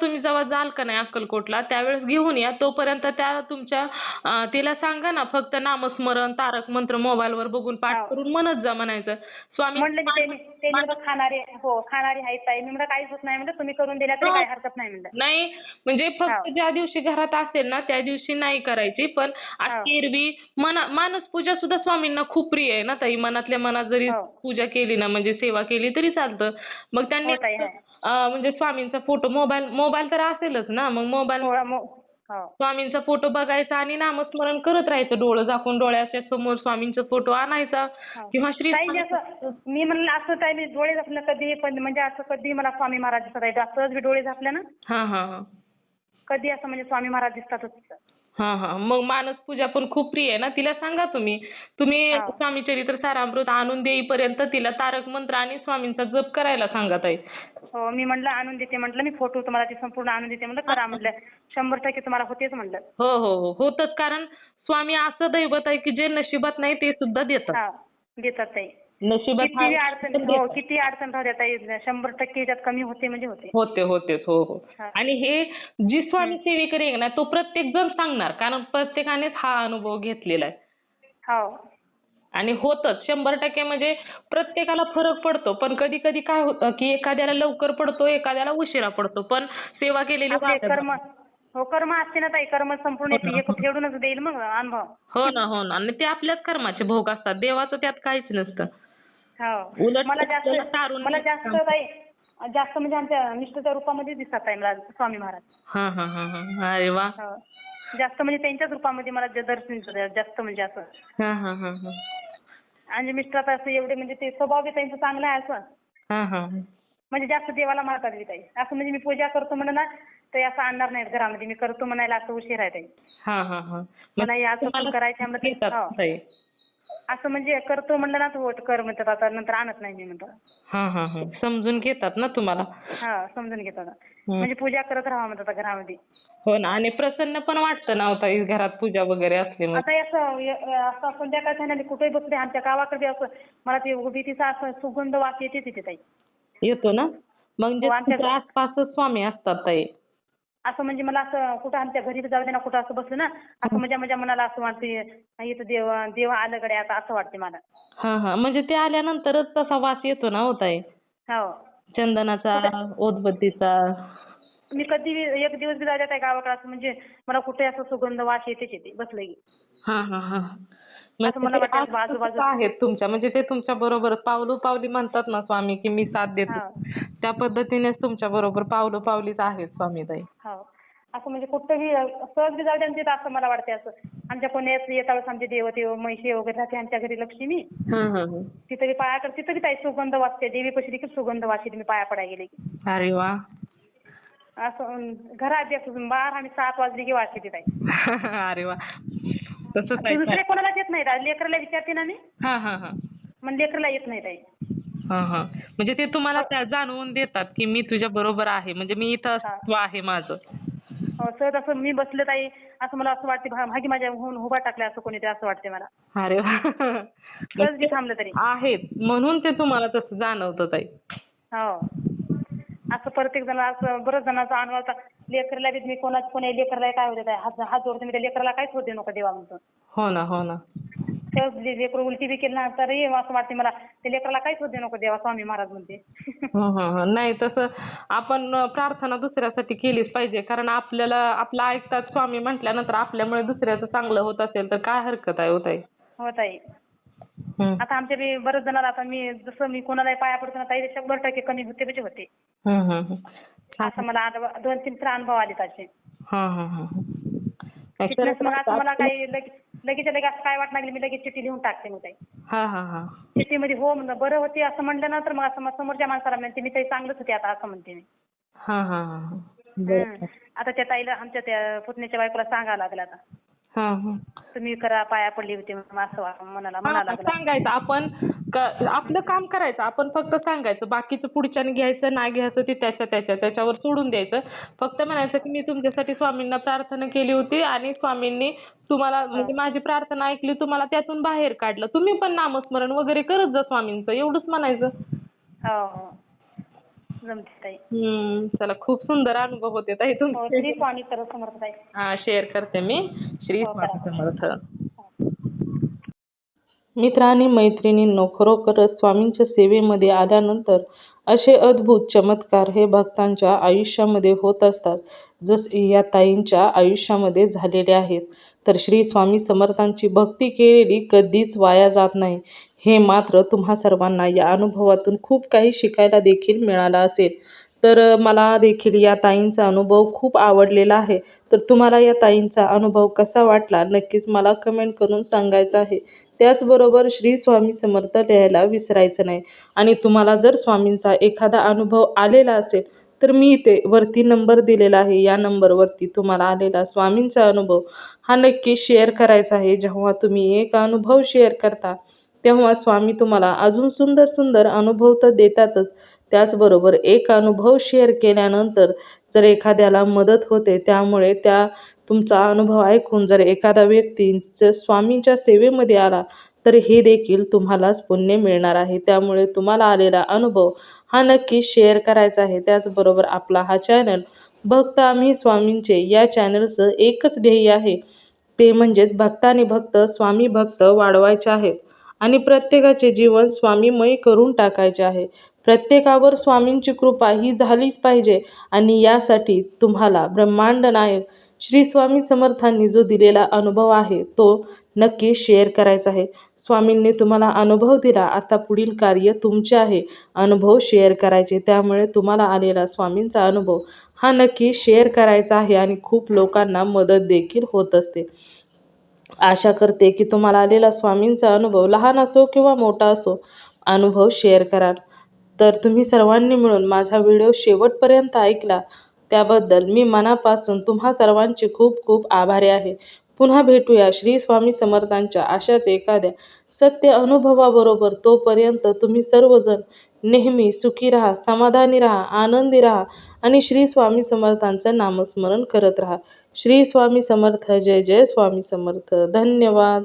तुम्ही जेव्हा जाल का नाही अक्कलकोटला त्यावेळेस घेऊन या. तोपर्यंत त्या तुमच्या तिला सांगा ना फक्त नामस्मरण, तारक मंत्र मोबाईलवर बघून पाठ करून म्हणत जा म्हणायचं. स्वामी म्हणलं ते खाणारे आहेत ताई. मी म्हणलं काहीच होत नाही म्हणलं, तुम्ही करून दिल्या तरी काही हरकत नाही म्हणलं. नाही, म्हणजे फक्त ज्या दिवशी घरात असेल ना त्या दिवशी नाही करायची, पण एरवी मानस पूजा सुद्धा स्वामींना खूप प्रिय आहे ना ताई. मनातल्या मनात जरी पूजा केली ना, म्हणजे सेवा केली तरी चालतं. मग त्यांनी म्हणजे स्वामींचा फोटो, मोबाईल तर असेलच ना, मग मोबाईल स्वामींचा फोटो बघायचा आणि नामस्मरण करत राहायचं. डोळं झाकून डोळ्याच्या समोर स्वामींचा फोटो आणायचा किंवा श्री. मी म्हणलं असं ताई डोळे झाकलं कधी, पण म्हणजे असं कधी मला स्वामी महाराज दिसतात. असंच डोळे झाकले ना कधी असं म्हणजे स्वामी महाराज दिसतातच. हां, हां. मग मानस पूजा पण खूप प्रिय आहे ना, तिला सांगा तुम्ही. तुम्ही हो स्वामी चरित्र सारामृत आणून देईपर्यंत तिला तारक मंत्र आणि स्वामींचा जप करायला सांगा ताई. हो मी म्हटलं आणून देते म्हटलं, मी फोटो तुम्हाला ते संपूर्ण आणून देते म्हटलं, करा म्हटलं. 100% तुम्हाला होतेच म्हटलं. हो, हो, हो. होतंच कारण स्वामी असं दैवत आहे की जे नशिबात नाही ते सुद्धा देतात. हा देतात ताई. नशिबात किती अडचण पण हो देतात. किती अडचण राहू द्या ताई, 100% याच्यात कमी होते म्हणजे होते. होतेच. हो, हो. हा. आणि हे जी हं. स्वामी सेवेकरी आहे ना, तो प्रत्येक जण सांगणार. कारण प्रत्येकानेच हा अनुभव घेतलेला आहे. हो आणि होतंच 100% म्हणजे प्रत्येकाला फरक पडतो. पण कधी-कधी काय होतं, की एखाद्याला लवकर पडतो, एखाद्याला उशिरा पडतो. पण सेवा केलेली आपले वाटत कर्म, नाही. हो कर्म असते ना ताई, कर्म संपूर्ण हो ना, एक हो. फेडूनच देईल मग अनुभव. हो ना, हो ना. आणि ते आपल्याच कर्माचे भोग असतात. देवाचं त्यात काहीच नसतं. हो उलट मला ते आपल्याला जास्त तारून मला न्यायचं जास्त काम करतात. ताई, जास्त म्हणजे आमच्या निष्ठेच्या रूपामध्ये दिसतात ताई मला स्वामी महाराज. हां, हां, हां, हां. अरे वाह! हो जास्त म्हणजे त्यांच्याच रूपामध्ये मला दर्शन देतात, जास्त म्हणजे असं. हां, हां, हां, हां. आणि मिस्टर तर असं एवढे म्हणजे ते स्वभाव बी त्यांचा चांगला आहे असं. हां, हां. म्हणजे जास्त देवाला मानतात बी ताई. असं म्हणजे मी पूजा करतो म्हणलं ना, ते असं आणणार नाहीत घरामध्ये. मी करतो म्हणायला असं उशीर आहे ताई. हां, हां, हां. मला म्हणजे हे असं पण तुम्हाला करायचं आहे म्हणलं घेतात तर हो. ताई. असं म्हणजे करतो म्हणलं ना, तर होत कर म्हणतात, आता नंतर आणत नाही मी म्हणतात. हां, हां, हां. समजून घेतात ना तुम्हाला. हा समजून घेतात. हं. म्हणजे पूजा करत राहावं म्हणतात घरामध्ये. हो ना आणि प्रसन्न पण वाटतं ना हो ताई घरात पूजा वगैरे असली म्हणजे. आता असं संध्याकाळच्या ह्याने कुठेही बसले आमच्या गावाकडे असं, मला ते उभीतीचा असं सुगंध वास येते तिथे ताई. येतो ना? म्हणजे हो आमच्या तुमच्या आसपासच स्वामी असतात ताई. असं म्हणजे मला असं कुठं आमच्या घरी जाऊ दे ना, कुठं असं बसलं ना, असं म्हणजे माझ्या मनाला असं वाटते, इथं देव देव आलं गड्या आता असं वाटते मला. हां, हां. म्हणजे ते आल्यानंतरच तसा वास येतो ना हो ताई. हो चंदनाचा, कुठे उदबत्तीचा. मी कधी एक दिवस बी जाऊ द्या गावाकडे, असं म्हणजे मला कुठे असं सुगंध वास येतेच येते बसलं की. हां, हां, हां. असं म्हणजे मला ते वाटतं असं आसपासच आजूबाजू. आहेत तुमच्या म्हणजे ते तुमच्या बरोबर पावलोपावली म्हणतात ना स्वामी की मी साथ देतो. हा त्या पद्धतीनेच तुमच्या बरोबर पावलोपावलीच आहेत स्वामी ताई. हो असं म्हणजे कुठंही सहज बी जाऊ द्या तिथं, असं मला वाटते असं. आमच्या पुण्यात येतात आमचे देवते म्हैशी वगैरे राहते आमच्या घरी लक्ष्मी. हं, हं, हं. तिथे बी पाया करते, तिथे बी ताई सुगंध वाजते, देवीपाशी देखील सुगंध वाजते, मी पाया पडायला गेले की. अरे वाह! असं घरात बी असं बारा आणि 7 वाजले की वाजते ती ताई. अरे वाह! तसंच आहे ताई. दुसऱ्या कोणालाच येत नाही ताई. लेकराला विचारते ना मी, हां, हां, हां. पण लेकराला येत नाही ताई. हां, हां. म्हणजे ते तुम्हाला त्या जाणवून देतात, की मी तुझ्या बरोबर आहे. म्हणजे मी इथं हा अस्तित्व आहे माझं. हो सहज असं मी बसले ताई, असं मला असं वाटते भागी माझ्या होऊन उभा टाकल्या असं कोणीतरी, असं वाटते मला. अरे वाह! सहज बी म्हणजे थांबलं तरी. आहेत म्हणून ते तुम्हाला तसं जाणवतं ताई. हो असं प्रत्येक जण असं बरंच जणांचा अनुभव होता. लेकराला बी मी कोणी लेकराला काय होते ताई, हात हात जोडते मी, त्या लेकराला काहीच होते नको देवा म्हणतो. हो ना, हो ना. सहज लेकरं उलटी बी केली ना तरी असं वाटते मला, त्या लेकराला काहीच होते नको देवा, स्वामी महाराज म्हणते. हं, हं, हं. नाही तसं आपण प्रार्थना दुसऱ्यासाठी केलीच पाहिजे. कारण आपल्याला आपलं ऐकतात स्वामी म्हटल्यानंतर आपल्यामुळे दुसऱ्याचं चांगलं होत असेल तर काय हरकत आहे हो ताई. हो ताई. हं. आता आमच्या बी बरेच जणांना, आता मी जसं मी कोणालाही पाया पडतो ना ताई, 100% कमी होते म्हणजे होते. हं, हं, हं. छान. असं मला 2-3 तर अनुभव आले त्याचे. हां, हां, हां, हां. नाही तिथनंच खरंच मग असं मला आपलं काही लगेच असं काय वाटणार नाही, मी लगेच चिठ्ठी लिहून टाकते मग ताई. हां, हां, हां. चिठ्ठीमध्ये हो म्हणलं बरं होते असं म्हटलं ना, तर मग असं मग समोरच्या माणसाला म्हणते मी ताई चांगलंच होते आता, असं म्हणते मी. हां, हां, हां, हां. हं. बरं. आता त्या ताईला, आमच्या त्या पुतणीच्या बायकोला सांगायला लागलं आता. हां, हां. तुम्ही करा, पाया पडली होती म्हणून असं हां, म्हणायला लागला. सांगायचं आपण आपलं काम करायचं. आपण फक्त सांगायचं. बाकीचं पुढच्याने घ्यायचं, नाही घ्यायचं ते त्याच्यावर सोडून द्यायचं. फक्त म्हणायचं की मी तुमच्यासाठी स्वामींना प्रार्थना केली होती आणि स्वामींनी तुम्हाला हो म्हणजे माझी प्रार्थना ऐकली, तुम्हाला त्यातून बाहेर काढलं. तुम्ही पण नामस्मरण वगैरे करत जा स्वामींचं एवढंच म्हणायचं. हो हो जमते ताई. चला खूप सुंदर अनुभव होते ताई हो तुमचे. श्री स्वामी सर्व समर्थ ताई. हां, शेअर करते मी. श्री हो करा स्वामी करा. समर्थ. हो. मित्र आणि मैत्रिणींनो, खरोखरच स्वामींच्या सेवेमध्ये आल्यानंतर असे अद्भुत चमत्कार हे भक्तांच्या आयुष्यामध्ये होत असतात, जसे या ताईंच्या आयुष्यामध्ये झालेले आहेत. तर श्री स्वामी समर्थांची भक्ती केलेली कधीच वाया जात नाही, हे मात्र तुम्हा सर्वांना या अनुभवातून खूप काही शिकायला देखील मिळालं असेल. तर मला देखील या ताईंचा अनुभव खूप आवडलेला आहे. तर तुम्हाला या ताईंचा अनुभव कसा वाटला नक्कीच मला कमेंट करून सांगायचं आहे. त्याचबरोबर श्री स्वामी समर्थ लिहायला विसरायचं नाही. आणि तुम्हाला जर स्वामींचा एखादा अनुभव आलेला असेल तर मी इथे वरती नंबर दिलेला आहे, या नंबरवरती तुम्हाला आलेला स्वामींचा अनुभव हा नक्की शेअर करायचा आहे. जेव्हा तुम्ही एक अनुभव शेअर करता तेव्हा स्वामी तुम्हाला अजून सुंदर सुंदर अनुभव तर देतातच, त्याचबरोबर एक अनुभव शेअर केल्यानंतर जर एखाद्याला मदत होते, त्यामुळे तुमचा अनुभव ऐकून जर एखादा व्यक्ती जर स्वामींच्या सेवेमध्ये आला तर हे देखील तुम्हालाच पुण्य मिळणार आहे. त्यामुळे तुम्हाला आलेला अनुभव हा नक्की शेअर करायचा आहे. त्याचबरोबर आपला हा चॅनल भक्त आम्ही स्वामींचे या चॅनलचं एकच ध्येय आहे, ते म्हणजेच भक्ताने भक्त स्वामी भक्त वाढवायचे आहेत आणि प्रत्येकाचे जीवन स्वामीमय करून टाकायचे आहे. प्रत्येकावर स्वामींची कृपा ही झालीच पाहिजे आणि यासाठी तुम्हाला ब्रह्मांड नायक श्री स्वामी समर्थांनी जो दिलेला अनुभव आहे तो नक्की शेअर करायचा आहे. स्वामींनी तुम्हाला अनुभव दिला, आता पुढील कार्य तुमचे आहे अनुभव शेअर करायचे. त्यामुळे तुम्हाला आलेला स्वामींचा अनुभव हा नक्की शेअर करायचा आहे आणि खूप लोकांना मदत देखील होत असते. आशा करते की तुम्हाला आलेला स्वामींचा अनुभव लहान असो किंवा मोठा असो अनुभव शेअर कराल. तर तुम्ही सर्वांनी मिळून माझा व्हिडिओ शेवटपर्यंत ऐकला त्याबद्दल मी मनापासून तुम्हा सर्वांचे खूप खूप आभारी आहे. पुन्हा भेटूया श्री स्वामी समर्थांच्या अशाच एखाद्या सत्य अनुभवाबरोबर. तोपर्यंत तुम्ही सर्वजण नेहमी सुखी राहा, समाधानी राहा, आनंदी राहा आणि श्री स्वामी समर्थांचं नामस्मरण करत राहा. श्री स्वामी समर्थ. जय जय स्वामी समर्थ. धन्यवाद.